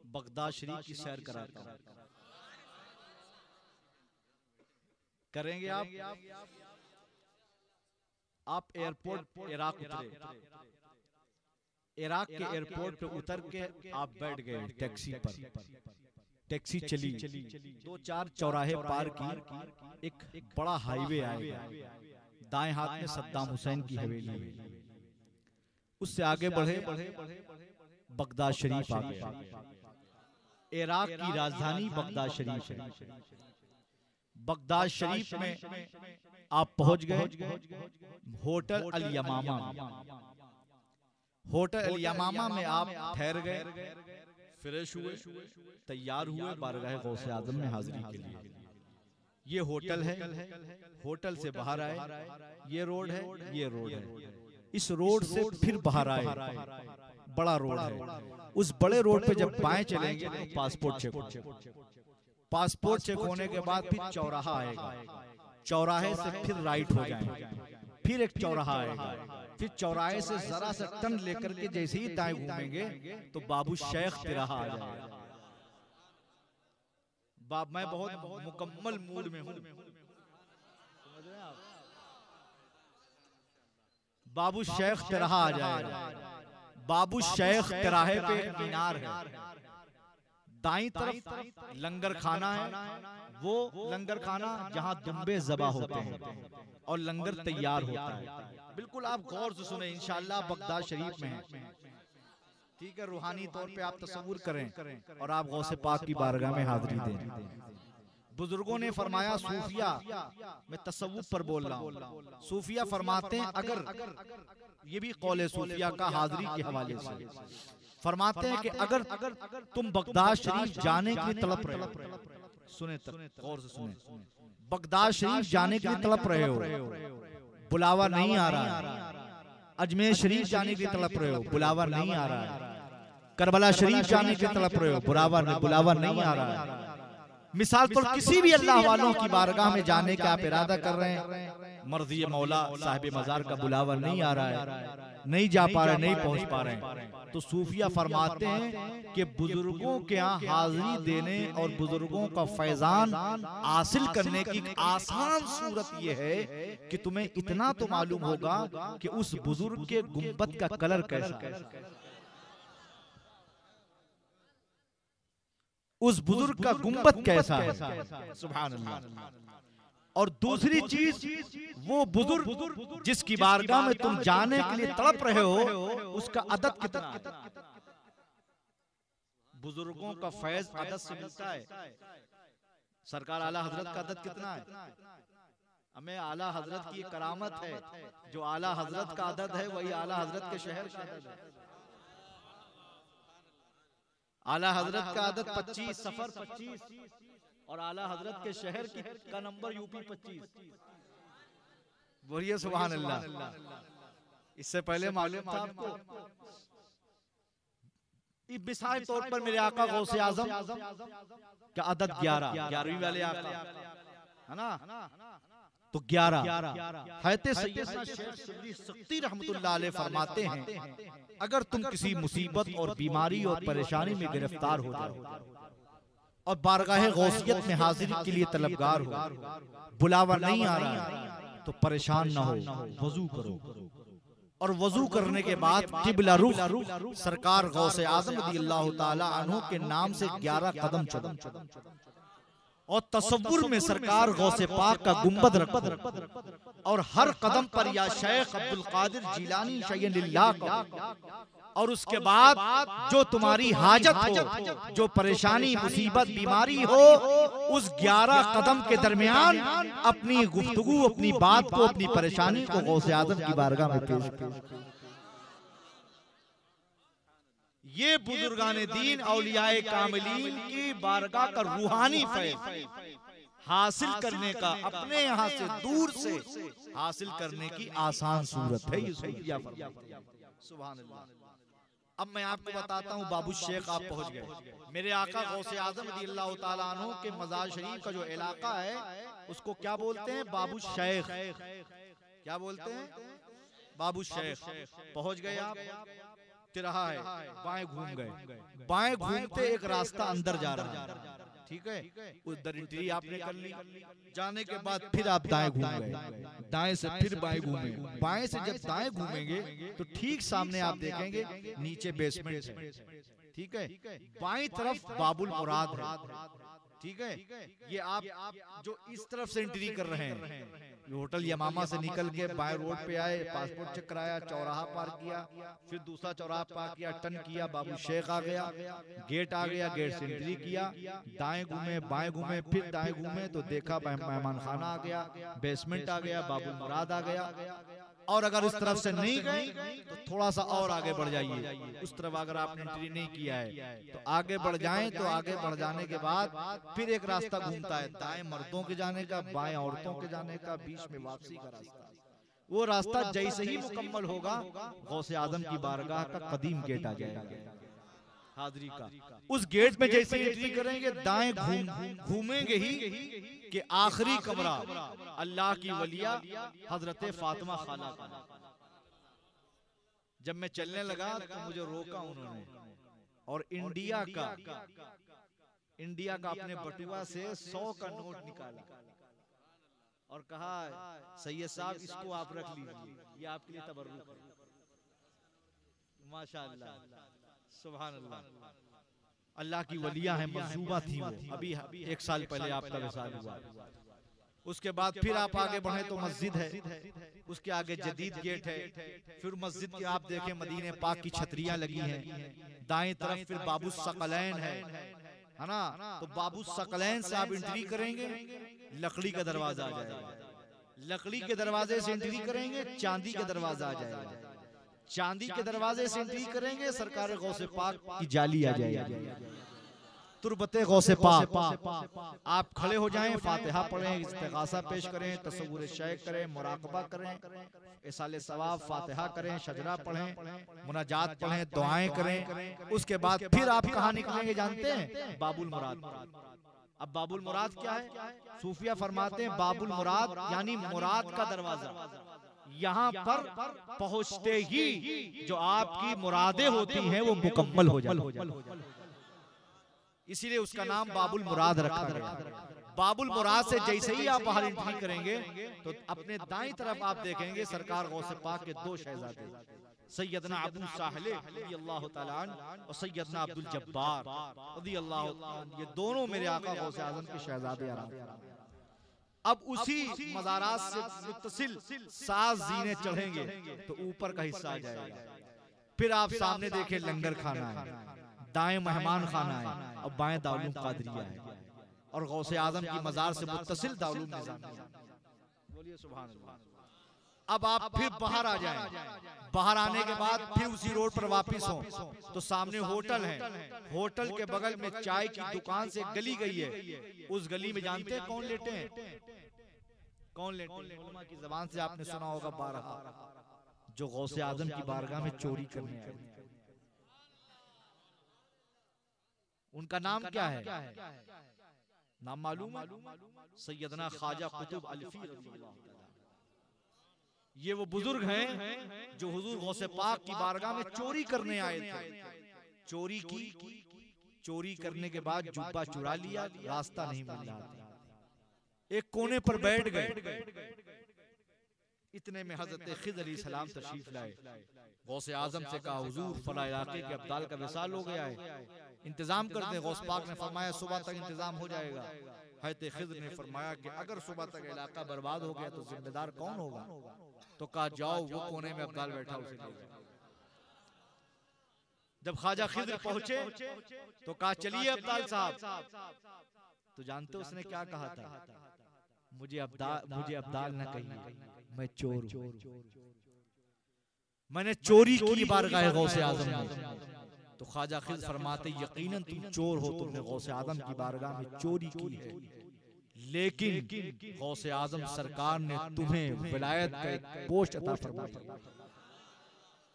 बगदाद शरीफ की सैर कराता हूं। करेंगे आप एयरपोर्ट इराक उतरे, इराक के एयरपोर्ट पे उतर के आप बैठ गए टैक्सी पर, टैक्सी चली, 2-4 चौराहे पार की, एक बड़ा हाईवे आएगा, दाएं हाथ में सद्दाम हुसैन की हवेली है, उससे आगे बढ़े बगदाद शरीफ आ गया। इराक की राजधानी बगदाद शरीफ है। बगदाद शरीफ में आप पहुंच गए होटल अल यमामा। होटल अल यमामा में आप ठहर गए, फ्रेश हुए, तैयार हुए बारगाह गौसे आज़म में हाजिरी के लिए। ये होटल है, होटल से बाहर आए, ये रोड है, ये रोड है, इस रोड से फिर बाहर आए, बड़ा रोड है, उस बड़े रोड पे जब बाएं चलेंगे तो पासपोर्ट चेक, पासपोर्ट चेक होने के बाद फिर चौराहा आएगा, चौराहे से फिर राइट हो जाएंगे, फिर एक चौराहा आएगा, फिर चौराहे से जरा सा टर्न लेकर के जैसे ही दाएं घूमेंगे तो बाबू शेख तिराहा आ जाएगा। मैं बहुत मुकम्मल मूड में हूं, समझ रहे हैं आप? बाबू शेख तिराहा आ जाएगा। बाबू शेख तिराहे पे एक मीनार है, दाईं तरफ लंगर खाना है, वो लंगर खाना जहां दुम्बे ज़बा होते हैं और लंगर तैयार होता है। बिल्कुल आप गौर से सुने, इंशाअल्लाह बगदाद शरीफ में है, ठीक है? रूहानी तौर पे आप तसव्वुर करें और आप गौसे पाक की बारगाह में हाजिरी दें। बुजुर्गों ने फरमाया, सूफिया, मैं तसव्वुफ पर बोल रहा हूँ, सूफिया फरमाते हैं, अगर ये भी कौले सूफिया का हाजिरी के हवाले से फरमाते हैं कि अगर तुम बगदाद शरीफ जाने के लिए तड़प रहे हो, सुने गौर से सुने, बगदाद शरीफ जाने के लिए तड़प रहे हो, बुलावा नहीं आ रहा है, अजमेर शरीफ जाने के लिए तड़प रहे हो, बुलावा नहीं आ रहा है, करबला शरीफ जाने के लिए तड़प रहे हो, बुलावा नहीं आ रहा है, मिसाल तो किसी भी अल्लाह वालों की बारगाह में जाने का आप इरादा कर रहे हैं, मर्जी मौला साहिब मजार का बुलावा नहीं आ रहा है, नहीं जा पा रहे, नहीं पहुंच पा रहे हैं, तो सूफिया फरमाते हैं कि बुजुर्गों के यहाँ हाजिरी देने और बुजुर्गों का फैजान हासिल करने की आसान सूरत यह है कि तुम्हें इतना तो मालूम होगा कि उस बुजुर्ग के गुंबद का कलर कैसा है, उस बुजुर्ग का गुंबद कैसा है, सुभान अल्लाह। और दूसरी चीज, वो बुजुर्ग जिसकी बारगाह में तुम जाने के लिए तड़प रहे हो, उसका अदद कितना है? बुजुर्गों का फैज अदद से मिलता है। सरकार आला हजरत का अदद कितना है? हमें आला हजरत की करामत है, जो आला हजरत का अदद है वही आला हजरत के शहर का अदद है। आला हजरत का अदद 25, सफर 25 और आला हजरत के शहर का नंबर यूपी 25। बोलिए सुभान अल्लाह। इससे पहले मालूम था आपको? मिसाल तौर पर मेरे आका गौसे आजम का अदद 11वीं वाले आका है ना, तो 11। हैते सैयदना शेख शिबली सख्ती रहमतुल्लाह अलैह फरमाते हैं, अगर तुम किसी मुसीबत और बीमारी और परेशानी में गिरफ्तार हो जाओ और बारगाह गौसियत में हाजिरी के लिए तलबगार हो, बुलावा नहीं आ रहा है, तो परेशान ना हो, वजू करो और वजू करने के बाद किबला रुख सरकार गौसे आजम रज़ियल्लाहु ताला अन्हु के नाम से 11 कदम चलो और तसव्वुर में सरकार गौसे पाक का गुंबद रखो और हर कदम पर या शेख अब्दुल कादिर जिलानी शय्यिल्लाह का, और उसके बाद जो तुम्हारी हाजत हो, जो परेशानी मुसीबत बीमारी हो, उस 11 कदम के दरमियान अपनी गुफ्तगू, अपनी बात को, अपनी परेशानी को गौसे आजम की बारगाह में पेश करो। ये बुजुर्गाने दीन औलियाए कामिलीन की बारगाह का रूहानी फैज़ हासिल करने का, अपने यहाँ से दूर से हासिल करने की आसान सूरत है ये सूफिया फरमाते हैं। सुभान अल्लाह। अब मैं आपको बताता हूँ, बाबू शेख आप पहुंच गए। मेरे आका गौसे आजम रज़ियल्लाहु ताला अन्हु के मज़ार शरीफ का जो इलाका है उसको क्या बोलते हैं? बाबू शेख। क्या बोलते हैं? बाबू शेख। पहुंच गए आप, तिराहा है, बाएं घूम गए, बाएं घूमते एक रास्ता अंदर जा रहा है, ठीक है, उधर एंट्री आपने कर ली, जाने के बाद फिर आप दाएं घूम गए, दाएं से फिर बाएं घूमे, बाएं से जब दाएं घूमेंगे तो ठीक सामने आप देखेंगे नीचे बेसमेंट है, ठीक है, बाएं तरफ बाबुल मुराद है, ठीक है। ये आप जो इस तरफ से एंट्री कर रहे हैं, होटल यमामा से निकल के बाएं रोड पे आए, पासपोर्ट चेक कराया, चौराहा पार किया, फिर दूसरा चौराहा पार किया, टर्न किया, बाबू शेख आ गया, गेट आ गया, गेट से एंट्री किया, दाएं घूमे, बाएं घूमे, फिर दाएं घूमे तो देखा मेहमान खाना आ गया, बेसमेंट आ गया, बाबू मुराद आ गया। और अगर इस तरफ से नहीं गए तो थोड़ा सा और आगे बढ़ जाइए, उस तरफ अगर आपने एंट्री नहीं किया है तो आगे बढ़ जाएं, तो आगे बढ़ जाने के बाद फिर एक रास्ता घूमता है, दाएं मर्दों के जाने का, बाएं औरतों के जाने का, बीच में वापसी का रास्ता। वो रास्ता जैसे ही मुकम्मल होगा गौसे आजम की बारगाह का कदीम गेट आ जाएगा हाजिरी का। उस गेट में जैसे एंट्री करेंगे, दाएं घूमेंगे ही कि आखिरी कमरा अल्लाह की वलिया हजरत फातिमा खाला का, जब मैं चलने लगा तो मुझे रोका उन्होंने और इंडिया का अपने बटुआ से 100 का नोट निकाला और कहा सैयद साहब इसको आप रख लीजिए, ये आपके लिए तबर्रुक है। माशाअल्लाह, सुभान अल्लाह। अल्लाह की वलिया है, मजूबा थी वो, अभी 1 साल पहले आपका विसाल हुआ। उसके बाद फिर आप आगे बढ़े तो मस्जिद है, उसके आगे जदीद गेट है, फिर मस्जिद की आप देखें मदीने पाक की छतरियां लगी हैं, दाएं तरफ फिर बाबू सकलैन है ना। तो बाबू सकलैन से आप एंट्री करेंगे, लकड़ी का दरवाजा आ जाएगा, लकड़ी के दरवाजे से एंट्री करेंगे, चांदी का दरवाजा आ जाएगा, चांदी के दरवाजे से एंट्री करेंगे, सरकार गौसे पाक की जाली आ जाएगी, तुरबते गौसे पाक। आप खड़े हो जाएं, फातिहा पढ़ें, इस्तिगासा पेश करें, तसव्वुर शेख करें, मुराकबा करें, इसाले सवाब, फातिहा करें, शजरा पढ़ें, मुनाजात पढ़ें, दुआएं करें। उसके बाद फिर आप कहाँ निकलेंगे जानते हैं? बाबुल मुराद। अब बाबुल मुराद क्या है? सूफिया फरमाते हैं बाबुल मुराद यानी मुराद का दरवाजा। यहाँ पर पहुंचते ही जो आपकी मुरादें होती हैं वो मुकम्मल हो जाती हैं, इसीलिए उसका नाम बाबुल मुराद रखा गया। बाबुल मुराद से जैसे ही आप बाहर एंट्री करेंगे तो अपने दाईं तरफ आप देखेंगे सरकार गौसे पाक के 2 शहजादे, सैयदना अबू साहले रज़ियल्लाहु ताला अन्हु और सैयदना अब्दुल जब्बार रज़ियल्लाहु अन्हु, ये दोनों मेरे आका गौसे आज़म के शहजादे आराम। अब उसी मज़ारात से मुत्तसिल 7 ज़ीने चढ़ेंगे तो ऊपर का हिस्सा आ जाएगा। फिर आप सामने देखें लंगर खाना है, दाएं मेहमान खाना है और बाएं दारुल कादरिया है और गौसे आजम की मजार से मुत्तसिल दारुल निज़ामिया। बोलिए सुभान अल्लाह। अब आप फिर बाहर आ जाएं, बाहर आने के बाद फिर उसी रोड पर वापस हो तो सामने होटल है, होटल के बगल में चाय की दुकान से गली गई है, उस गली में जानते हैं कौन लेटे हैं? कौन लेटे हैं? उलमा की ज़बान से आपने सुना होगा 12 जो गौसे आजम की बारगाह में चोरी करने आए। उनका नाम क्या है? नाम मालूम है? सैयदना ख्वाजा कुतुब अल्फी रज़ियल्लाहु ताला। ये वो बुजुर्ग हैं जो हुजूर गौसे पाक की बारगाह में चोरी करने आए थे। चोरी की, चोरी करने के बाद जुब्बा चुरा लिया, रास्ता नहीं मिल रहा था, एक कोने पर बैठ गए। इतने में हजरत खिज़र अलैहिस्सलाम तशरीफ लाए। गौसे आजम से कहा हुजूर फला इलाके के अब्दाल का विसाल हो गया है, इंतजाम कर दें। गौस पाक ने फरमाया सुबह तक इंतजाम हो जाएगा। हज़रत खिज़र ने फरमाया कि अगर सुबह तक इलाका बर्बाद हो गया तो जिम्मेदार कौन होगा? तो कहा जाओ वो कोने में अब्दाल बैठा उसे ले जाओ। जब ख्वाजा खिज़र पहुंचे तो कहा चलिए अब्दाल साहब। तो जानते उसने क्या कहा था? मुझे अब्दाल न कहिए, मैं चोर हूं, मैंने चोरी की बारगाह गौसे आजम में। तो ख्वाजा खिज़र फरमाते यकीनन तुम चोर हो, तुमने गौसे आजम की बारगाह में चोरी की है, लेकिन गौसे आजम सरकार ने तुम्हें विलायत का एक पोस्ट अता फरमाया,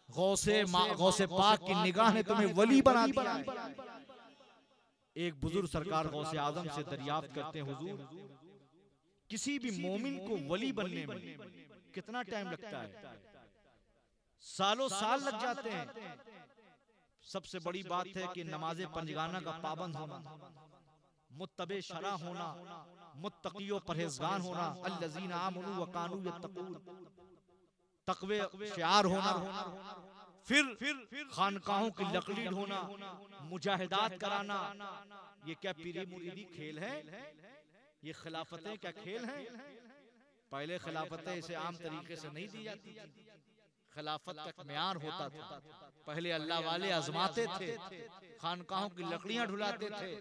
गौसे पाक की निगाह ने तुम्हें वली बना दिया। एक बुजुर्ग सरकार गौसे आजम से दरियाफ्त करते हैं हुजूर किसी भी मोमिन को वली बनने में कितना टाइम लगता है? सालों साल लग जाते हैं। सबसे बड़ी बात है कि नमाज़े पंजगाना का पाबंद होना, मुत्तबे शरा होना, मुत्तक़ी परहेज़गार होना, अल्लज़ीना आमनू व कानू यत्तक़ून, तक़वे शिआर होना, फिर खानकाहों की लकड़ी ढोना, मुजाहिदात कराना। ये क्या पीरी मुरीदी खेल है? ये खिलाफतें क्या खेल हैं? पहले खिलाफतें इसे आम तरीके से नहीं दी जाती थी। खिलाफत का म्यार होता था। पहले अल्लाह वाले आजमाते थे, खानकाहों की लकड़ियां ढुलाते थे,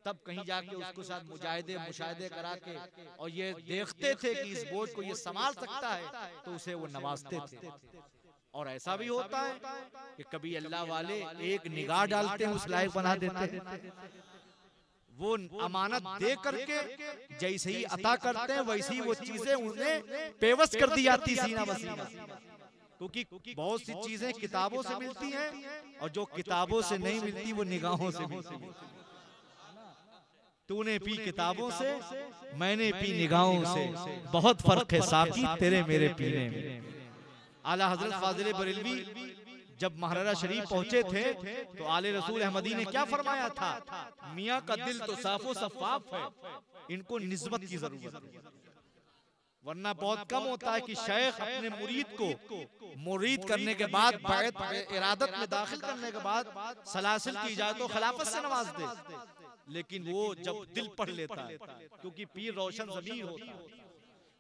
तब कहीं जाके उसके साथ मुशाहिदे करा के और ये देखते थे कि इस बोझ को ये संभाल सकता है तो उसे वो नवाजते थे। और ऐसा भी होता है कि कभी अल्लाह वाले एक निगाह डालते हैं, उस लायक बना देते हैं। वो अमानत दे करके जैसे ही अता करते हैं वैसे ही वो चीजें उन्हें पेवस कर दी जाती सीना बसीना। क्योंकि बहुत सी चीजें किताबों से मिलती हैं और जो किताबों से नहीं मिलती वो निगाहों से मिलती है। तूने पी किताबों से, मैंने पी निगाहों से, बहुत फर्क है साकी तेरे मेरे पीने में। आला हजरत फाजिल बरेलवी जब महरारा शरीफ पहुंचे थे तो आले रसूल अहमदी ने क्या फरमाया था, मियाँ का दिल तो साफो सफाफ है, इनको निस्बत की जरूरत है। वरना बहुत कम होता है कि शेख अपने मुरीद को मुरीद करने के बाद बैत इरादत में दाखिल करने के बाद सलासिल की जाए तो खिलाफत से नवाज दे, लेकिन वो जब दिल पढ़ लेता है, क्योंकि पीर रोशन ज़मीर होता है।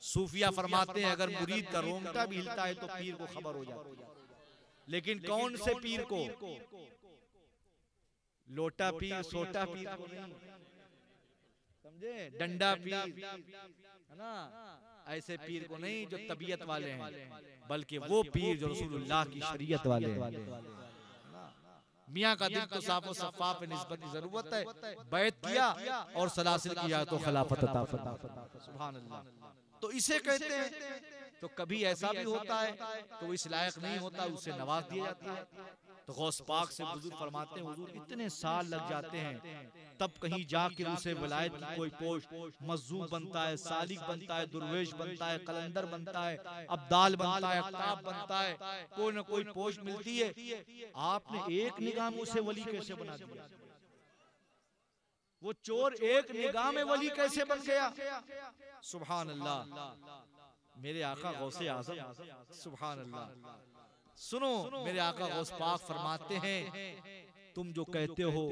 सूफिया फरमाते हैं अगर मुरीद का रोंगटा भी हिलता है तो पीर को खबर हो जाती है। लेकिन कौन से पीर को? लोटा पीर, सोटा पीर को नहीं, समझे, डंडा पीर है ना, ऐसे पीर को नहीं जो तबीयत वाले हैं, बल्कि वो पीर जो रसूलुल्लाह की शरीयत वाले हैं। मियाँ का दिल तो साफो सफाफ पे निस्बत की जरूरत है। बैत किया और सलासिल किया तो खिलाफत अता फरमा। सुभान अल्लाह। तो इसे कहते हैं। तो कभी ऐसा भी होता है तो वो इस लायक नहीं होता, उसे नवाज दिया जाता है। तो गौस पाक से बुजुर्ग फरमाते हैं हुजूर इतने साल लग जाते हैं तब कहीं जाके उसे विलायत की कोई पोस्ट, मज़्ज़ूब बनता है, सालिक बनता है, दुर्वेश बनता है, कलंदर बनता है, अब्दाल बनता है, अक्ताब बनता है, कोई ना कोई पोस्ट मिलती है। आपने एक निगाह में उसे वली कैसे बना दिया? वो चोर एक निगाह में वली कैसे बन गया? सुभान अल्लाह। मेरे आका गौसे आज़म, सुभान अल्लाह। सुनो, मेरे आका गौस पाक फरमाते हैं तुम जो कहते हो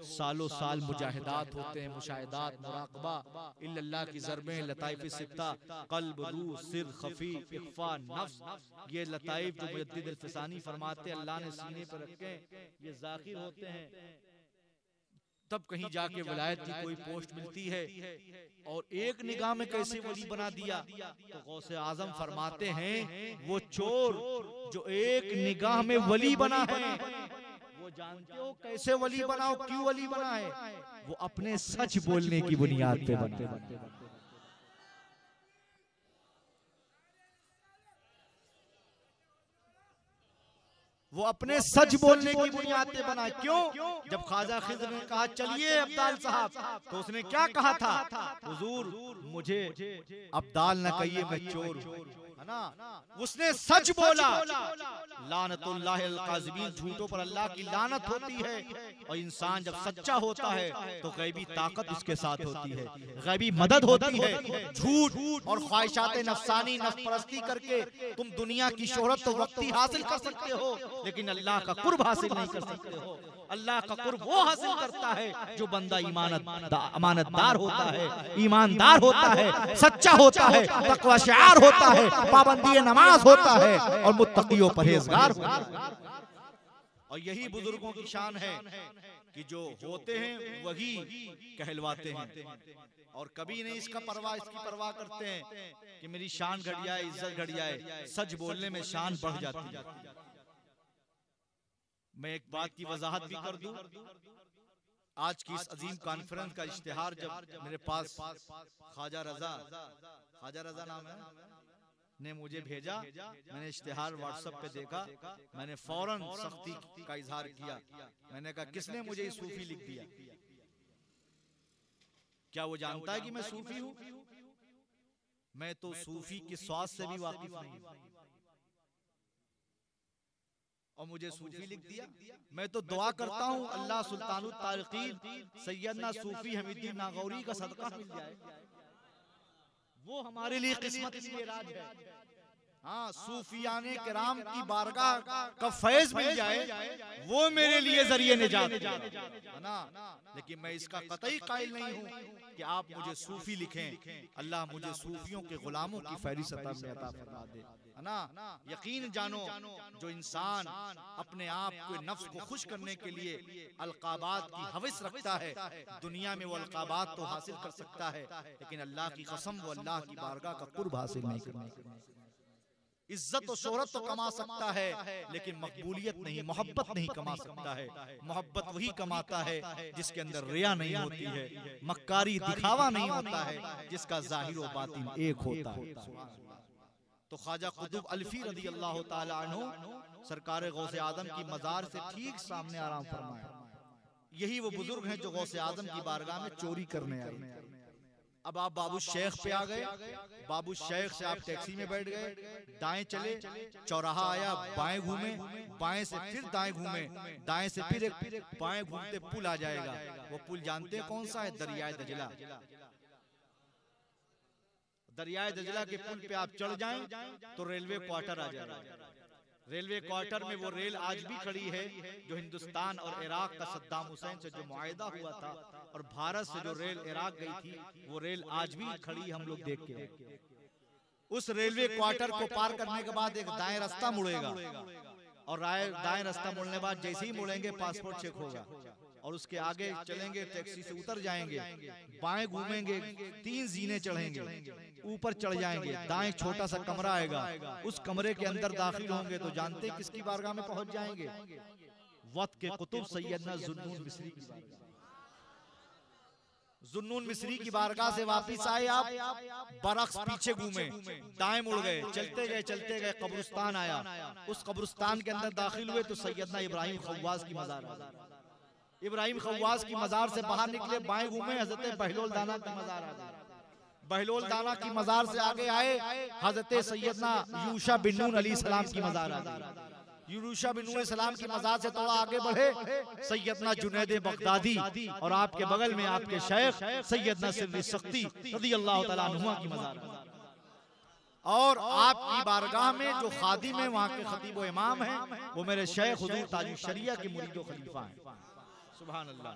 सालों साल मुजाहिदात होते हैं, मुशाहिदात, मुराकबा, इल्लल्लाह की ज़रबें, लताइफ़ सित्ता, क़ल्ब, रूह, सिर, खफी, इख्फा, नफ्स, ये लताइफ जो मुजद्दिद अल-फ़सानी फरमाते अल्लाह ने सीने पर रखे, ये ज़ाहिर होते हैं। तब कहीं जाके विलायत की कोई पोस्ट मिलती है और एक निगाह में कैसे वली बना दिया? तो गौसे आजम फरमाते हैं वो चोर जो एक निगाह में वली बना है, वो जानते हो कैसे वली बना हो, क्यों वली बना है? वो अपने सच बोलने की बुनियाद पे बना। वो अपने सच बोलने की बुनियाद पे बना। क्यों? जब ख्वाजा खिज़्र ने कहा चलिए अब्दाल साहब, तो उसने क्या कहा था? हुजूर मुझे अब्दाल न कहिए, मैं चोर हूं, है ना। उसने सच बोला। लानतुल्लाह अल काज़िबीन, झूठों पर अल्लाह की लानत होती है। और इंसान जब सच्चा होता है तो गैबी ताकत उसके साथ होती है, गैबी मदद होती है। झूठ और ख्वाहिशात नफसानी, नफ्स परस्ती करके तुम दुनिया की शोहरत तो वक्ती हासिल कर सकते हो, लेकिन अल्लाह का कुर्ब हासिल नहीं कर सकते हो। अल्लाह का कुर्ब वो हासिल करता है जो बंदा अमानतदार होता है, ईमानदार होता है, सच्चा होता है, तक़वा शिआर होता है, पाबंदी नमाज होता है और मुत्तकी व परहेजगार होता है। और यही बुजुर्गों की शान है कि जो होते हैं वही कहलवाते हैं और कभी नहीं इसकी परवाह करते हैं कि मेरी शान घट जाए, इज्जत घट जाए। सच बोलने में शान बढ़ जाती है। मैं एक बात की वजाहत भी कर दूं। आज की इस अजीम कॉन्फ्रेंस का इश्तिहार जब मेरे पास ख्वाजा रजा नाम है ने मुझे भेजा, मैंने इश्तिहार व्हाट्सएप पे देखा, मैंने फौरन सख्ती का इजहार किया। मैंने कहा किसने मुझे सूफी लिख दिया? क्या वो जानता है कि मैं सूफी हूं? मैं तो सूफी के स्वाद से भी वाकिफ नहीं हूं और मुझे सूफी लिख दिया। मैं तो दुआ करता हूँ अल्लाह सुल्तानुल तारिकीन सैयदना सूफी हमीदुद्दीन नागौरी का सदका मिल जाए, वो हमारे लिए किस्मत की राज है। हाँ, सूफियाने किराम की बारगाह का फैज मिल जाए, वो मेरे लिए जरिए निजात है ना। लेकिन मैं इसका कतई कायल नहीं हूँ कि आप मुझे सूफी लिखें। अल्लाह मुझे सूफियों के गुलामों की फहरिस्त में अता फरमा दे, है ना। यकीन जानो जो इंसान अपने आप को, नफ्स को खुश करने के लिए अलकाबात की हवस रखता है, दुनिया में वो अलकाबात तो हासिल कर सकता है, लेकिन अल्लाह की कसम वो अल्लाह की बारगाह का कुर्ब हासिल नहीं करना। इज्जत और शोहरत तो कमा सकता है लेकिन मकबूलियत नहीं, मोहब्बत नहीं कमा सकता है। मोहब्बत वही कमाता है जिसके अंदर रिया नहीं होती है, मक्कारी दिखावा नहीं होता है, जिसका जाहिर व बातिन एक होता है। तो ख्वाजा कुतुब अल्फी रज़ी अल्लाह ताला अन्हु सरकार गौसे आजम की मज़ार से ठीक सामने आराम फरमाया। यही वो बुजुर्ग हैं जो गौसे आजम की बारगाह में चोरी करने आए। अब आप बाबू शेख पे आ गए, बाबू शेख से आप टैक्सी में बैठ गए, दाएं चले, चौराहा आया, बाएं घूमे, बाएं से फिर दाएं घूमे, दाएं से फिर एक बाएं घूमते पुल आ जाएगा। वो पुल जानते हैं कौन सा है? दरियाए दजला। दरियाए दजला के पुल पे आप चढ़ जाएं तो रेलवे क्वार्टर आ जाएगा। रेलवे क्वार्टर में वो रेल आज भी खड़ी है जो हिंदुस्तान और इराक का सद्दाम हुसैन से जो मुआहिदा हुआ था, और भारत से जो रेल इराक गई थी, वो रेल आज भी खड़ी हम लोग देख के। उस रेलवे क्वार्टर को पार करने के बाद एक दाएं रास्ता मुड़ेगा, और दाएं रास्ता मुड़ने बाद जैसे ही मुड़ेंगे पासपोर्ट चेक होगा, और उसके आगे चलेंगे, टैक्सी से उतर जाएंगे, बाएं घूमेंगे, 3 जीने चढ़ेंगे, ऊपर चढ़ जाएंगे, दाएं छोटा सा कमरा आएगा, उस कमरे के अंदर दाखिल होंगे तो जानते किसकी बारगाह में पहुंच जाएंगे? वक्त के कुतुब सैयदना जुन्नून मिस्री की बारगाह। जुन्नून मिस्री की बारगाह से वापिस आए आप, बरक्स पीछे घूमे, दाएं मुड़ गए, चलते गए कब्रिस्तान आया, उस कब्रिस्तान के अंदर दाखिल हुए तो सैयदना इब्राहिम खव्वास की मज़ार, इब्राहिम खव्वास की मज़ार से बाहर निकले, बाएं घूमे, हजरत बहलोल दाना की मज़ार आ गई, बहलोल दाना की मज़ार से आगे आए, हजरत सैयदना यूशा बिन नून अलैहिस्सलाम की मज़ार आ गई, यूशा बिन नून अलैहिस्सलाम की मज़ार से थोड़ा आगे बढ़े, सैयदना जुनैद बगदादी, और आपके बगल में आपके शेख सैयदना सिर्री सख्ती रज़ियल्लाहु तआला अन्हुमा की मज़ार आ गई। और आपकी बारगाह में जो खादिम है, वहाँ के खतीब व इमाम हैं, वो मेरे शेख हुजूर ताजुश शरिया के मुरीद व खलीफा हैं। सुभान अल्लाह।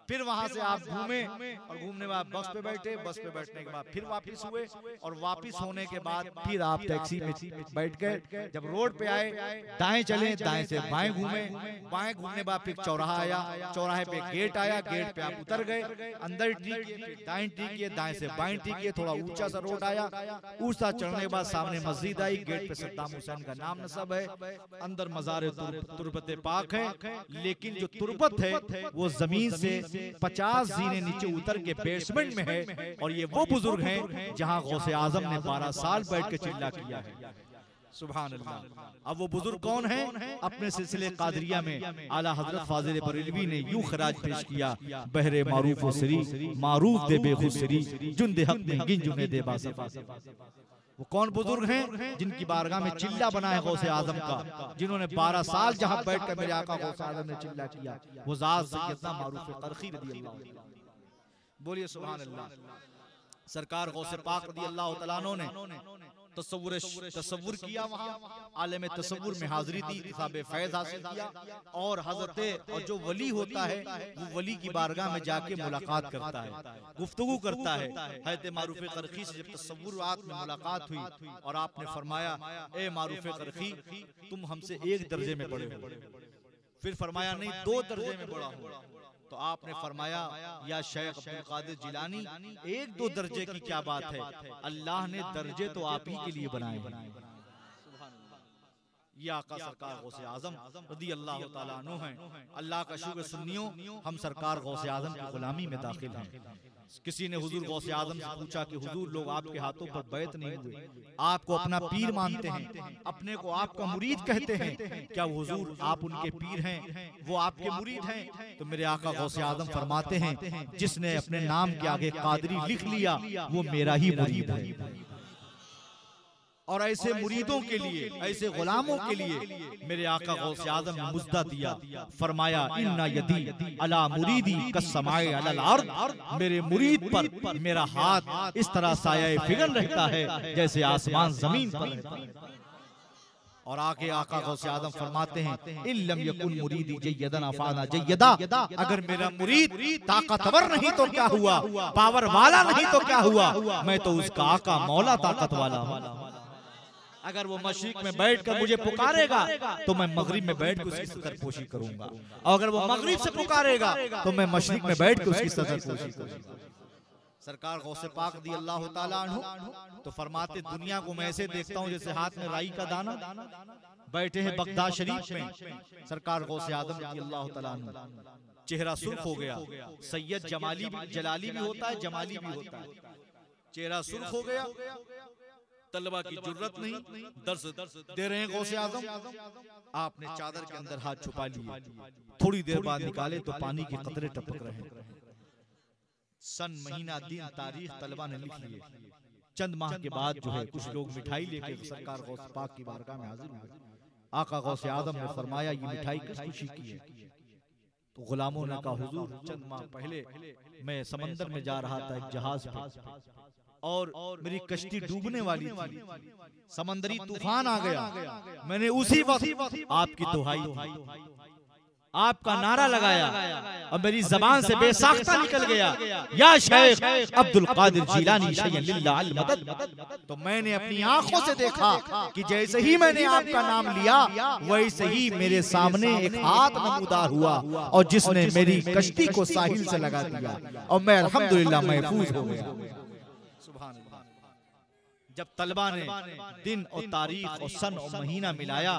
फिर वहां से आप घूमे, और घूमने बाद बस पे बैठे, बस पे बैठने के बाद फिर वापस हुए, और वापस होने के बाद फिर आप टैक्सी में बैठ गए। जब रोड पे आए, दाएं चले, दाएं से बाएं घूमे, बाएं घूमने बाद फिर चौराहा आया, चौराहे पे गेट आया, गेट पे आप उतर गए, अंदर टिकिए, दाएं टिकिए, दाएं से बाएं टिकिए, थोड़ा ऊंचा सा रोड आया, ऊंचा चढ़ने के बाद सामने मस्जिद आई, गेट पे सद्दाम हुसैन का नाम नसब है, अंदर मज़ार तुर्बत पाक है, लेकिन जो तुर्बत है वो जमीन से 50 जीने नीचे उतर के बेसमेंट में है, और ये वो बुजुर्ग हैं जहां गौसे आजम ने 12 साल बैठ के चिल्ला किया है। सुभान अल्लाह। अब वो बुजुर्ग कौन है? अपने सिलसिले कादरिया में आला हजरत फाजिल बरेलवी ने यूं खराज पेश किया, बहरे मारूफ व सरी, मारूफ दे बेखुसरी, जुंदे हक में गिन जुने दे बासफा। वो कौन बुजुर्ग हैं जिनकी बारगाह में चिल्ला बना है गौसे आजम का, जिन्होंने 12 साल जहां बैठकर मेरे आका गौसे आजम ने चिल्ला किया, वो ज़ात सैयदना मारूफ करखी रज़ियल्लाहु अन्हु। बोलिए सुभान अल्लाह। सरकार गौसे पाक रज़ियल्लाहु तआला अन्हु ने तसव्वुर किया, वहाँ आलम तसव्वुर में हाजिरी दी, किताब फैज़ हासिल किया, और हजरत, और जो वली होता है वो वली की बारगाह में जाके मुलाकात करता है, गुफ्तगू करता है। हज़रत मारूफ करखी से जब तसव्वुरात में मुलाकात हुई, और आपने फरमाया, ए मारूफ करखी, तुम हमसे 1 दर्जे में बड़े हो। फिर फरमाया, नहीं 2 दर्जे में बड़ा हो। तो आपने फरमाया, या शेख अब्दुल कादिर जिलानी, 1-2 दर्जे की क्या बात है, अल्लाह ने दर्जे तो आप ही के लिए बनाए हैं। ये आका सरकार गौसे आजम रज़ियल्लाहु तआला अन्हु हैं। अल्लाह का शुक्र सुन्नियों, हम सरकार गौसे आजम की गुलामी में दाखिल हैं। किसी ने हुजूर गौसे आजम से पूछा कि हुजूर, लोग आपके हाथों पर बैत नहीं हुए, आपको अपना पीर मानते हैं, अपने को आपका मुरीद कहते हैं, क्या हुजूर आप उनके पीर हैं, वो आपके मुरीद हैं? तो मेरे आका गौसे आजम फरमाते हैं, जिसने अपने नाम के आगे कादरी लिख लिया वो मेरा ही मुरीद है। और ऐसे मुरीदों के लिए, ऐसे गुलामों के लिए मेरे आका गौसे आज़म ने मुज्दा दिया, फरमाया, इन्ना यदी अला मुरीदी कस्समाए अलल अर्द, मेरे मुरीद पर मेरा हाथ इस तरह साया फिगन रहता है जैसे आसमान जमीन पर रहता है। और आगे आका गौसे आज़म फरमाते हैं, इल्लम यकुन मुरीदी जय्यदन अफाना जय्यदा, अगर मेरा मुरीद ताकतवर नहीं तो क्या हुआ, पावर वाला नहीं तो क्या हुआ, मैं तो उसका आका मौला ताकत वाला हूँ। अगर वो मशरिक में बैठकर मुझे पुकारेगा तो मैं मगरिब में बैठकर उसकी सतरपोशी करूंगा, और अगर वो मगरिब से पुकारेगा तो मैं मशरिक में बैठकर उसकी सतरपोशी करूंगा। सरकार गौसे पाक दी अल्लाह ताला अन्हु तो फरमाते, दुनिया को मैं ऐसे देखता हूँ जैसे हाथ में राई का दाना, बैठे हैं बगदाद शरीफ में सरकार गौसे आजम दी अल्लाह ताला अन्हु, चेहरा सुर्ख हो गया। सैयद जलाली भी होता है, जमाली भी होता है, चेहरा सुर्ख हो गया, तलबा की जरूरत नहीं, दर्स दे रहे हैं गौसे आजम, आपने चादर के अंदर हाथ छुपा लिए, थोड़ी देर बाद निकाले तो पानी के कतरे टपक रहे हैं। सन, महीना, दिन, तारीख तलबा ने लिख लिए। चंद माह के बाद जो है कुछ लोग मिठाई लेके सरकार गौस पाक की बारगाह में हाजिर हुए। आका गौसे आदम ने फरमाया ये मिठाई किस खुशी की है? तो गुलामों ने कहा हुजूर चंद माह पहले मैं समंदर में जा रहा था एक जहाज पे और मेरी कश्ती डूबने वाली थी, समंदरी तूफान आ गया। मैंने उसी वक्त आपकी दुहाई दी, आपका नारा लगाया और मेरी जबान से बेसाख्ता निकल गया या शेख अब्दुल कादिर जीलानी शय्यन लिल्लाह अल मदद। तो मैंने अपनी आंखों से देखा कि जैसे ही मैंने आपका नाम लिया वैसे ही मेरे सामने एक हाथ नमूदार हुआ और जिसने मेरी कश्ती को साहिल से लगा दिया और मैं अल्हम्दुलिल्लाह महफूज हो गया। जब तलबा ने दिन और तारीख और सन और महीना मिलाया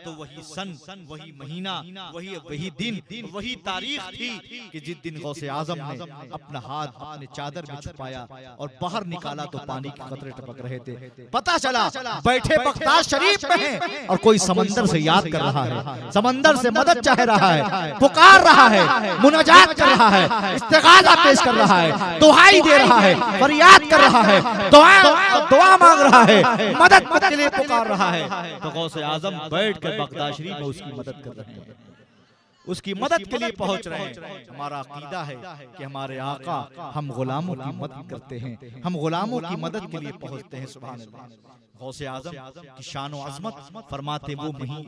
तो वही सन, वही महीना, वही दिन, वही तारीख थी कि जिस दिन गौसे आजम ने अपना हाथ अपने चादर में छुपाया और बाहर निकाला तो पानी के कतरे टपक रहे थे। पता चला बैठे बगदाद शरीफ में हैं और कोई समंदर से याद कर रहा है, समंदर से मदद चाह रहा है, पुकार रहा है, मुनाजात कर रहा है, इस्तिगासा पेश कर रहा है, दुहाई दे रहा है, फरियाद कर रहा है, दुआ मांग रहा है, मदद के लिए पुकार रहा है। तो गौसे आजम बैठ कर बगदाद शरीफ में उसकी मदद कर रहे हैं, उसकी मदद के लिए पहुंच रहे हैं। हमारा अकीदा है कि हमारे आका हम गुलामों की मदद करते हैं, हम गुलामों की मदद के लिए पहुंचते हैं। सुभान अल्लाह। गौसे आजम की शान और अजमत फरमाते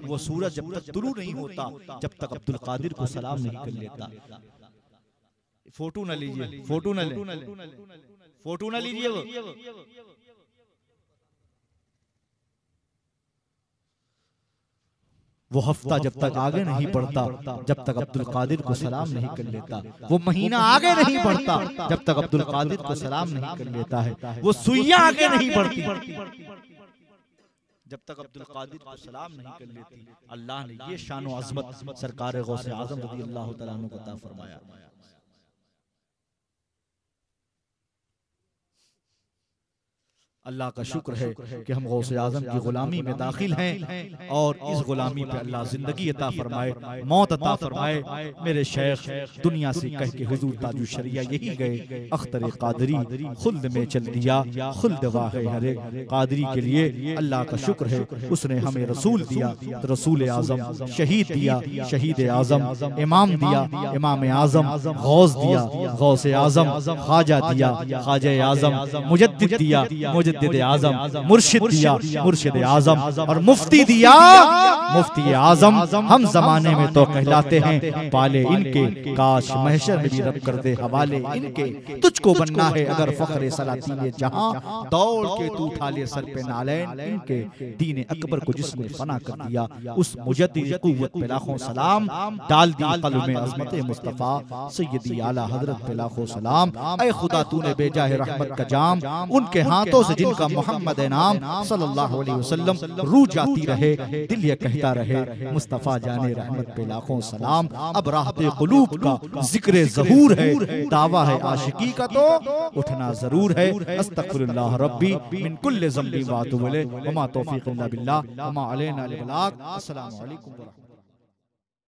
वो सूरज जब तक तुलू नहीं होता जब तक अब्दुल कादिर को सलाम नहीं कर लेता। फोटो न लीजिए, फोटो न लीजिए। वो हफ्ता जब तक आगे नहीं बढ़ता जब तक अब्दुल कादिर को सलाम नहीं कर लेता, वो महीना आगे नहीं बढ़ता जब तक अब्दुल कादिर को सलाम नहीं कर लेता है, वो सुइयां आगे नहीं बढ़ती जब तक अब्दुल कादिर को सलाम नहीं कर लेती। अल्लाह ने ये शान और अज़मत सरकार गौसे आज़म रज़ी अल्लाह तआला अन्हु को अता फरमाया। अल्लाह का शुक्र है कि हम गौसे आजम की गुलामी में दाखिल हैं और इस गुलामी पे अल्लाह जिंदगी अता फरमाए, मौत अता फरमाए। मेरे शेख दुनिया से कह के हुजूर ताजुल शरिया यही गए, अख्तर कादरी खुल्द में चल दिया, खुल्द वाहे हरे कादरी के लिए अल्लाह का शुक्र है उसने हमें रसूल दिया, रसूल आजम, शहीद दिया, शहीद आजम, इमाम दिया, इमाम आजम, गौस दिया, गौसे आजम, ख्वाजा दिया, ख्वाजा आजम, मुजद्दिद दिया, मुजद्दिद आजम, मुर्शिद दिया, मुर्शिद आजम और मुफ्ती दिया, मुफ्ती आजम। हम जमाने में तो कहलाते हैं पाले इनके, काश महशर में भी रब कर दे हवाले इनके। तुझको बनना है अगर फख्रे सलातीन जहां, दौड़ के तू उठा ले सर पे नालैन इनके। दीन अकबर को जिसने फना कर दिया उस मुजद्दिद कुव्वत पे लाखों सलाम, डाल दी क़ल्ब में अज़मत मुस्तफ़ा सय्यदी आला हज़रत पे लाखों सलाम। ऐ खुदा तूने भेजा है रहमत का जाम, उनके हाथों से जिनका मोहम्मद नाम सल्लल्लाहु अलैहि वसल्लम रूह जाती रहे, दिल ये कहता रहे मुस्तफ़ा जाने रहमत पे लाखों सलाम। अब राहते क़ुलूब का जिक्र ज़हूर है, दावा है आशिकी का तो उठना जरूर है। अस्तग़फिरुल्लाह रब्बी मिन कुल्लि ज़ंबि व अतूबु इलैहि व मा तौफ़ीक़ इल्ला बिल्लाह व मा अलैना इल्ला अल बलाग। अस्सलामु अलैकुम।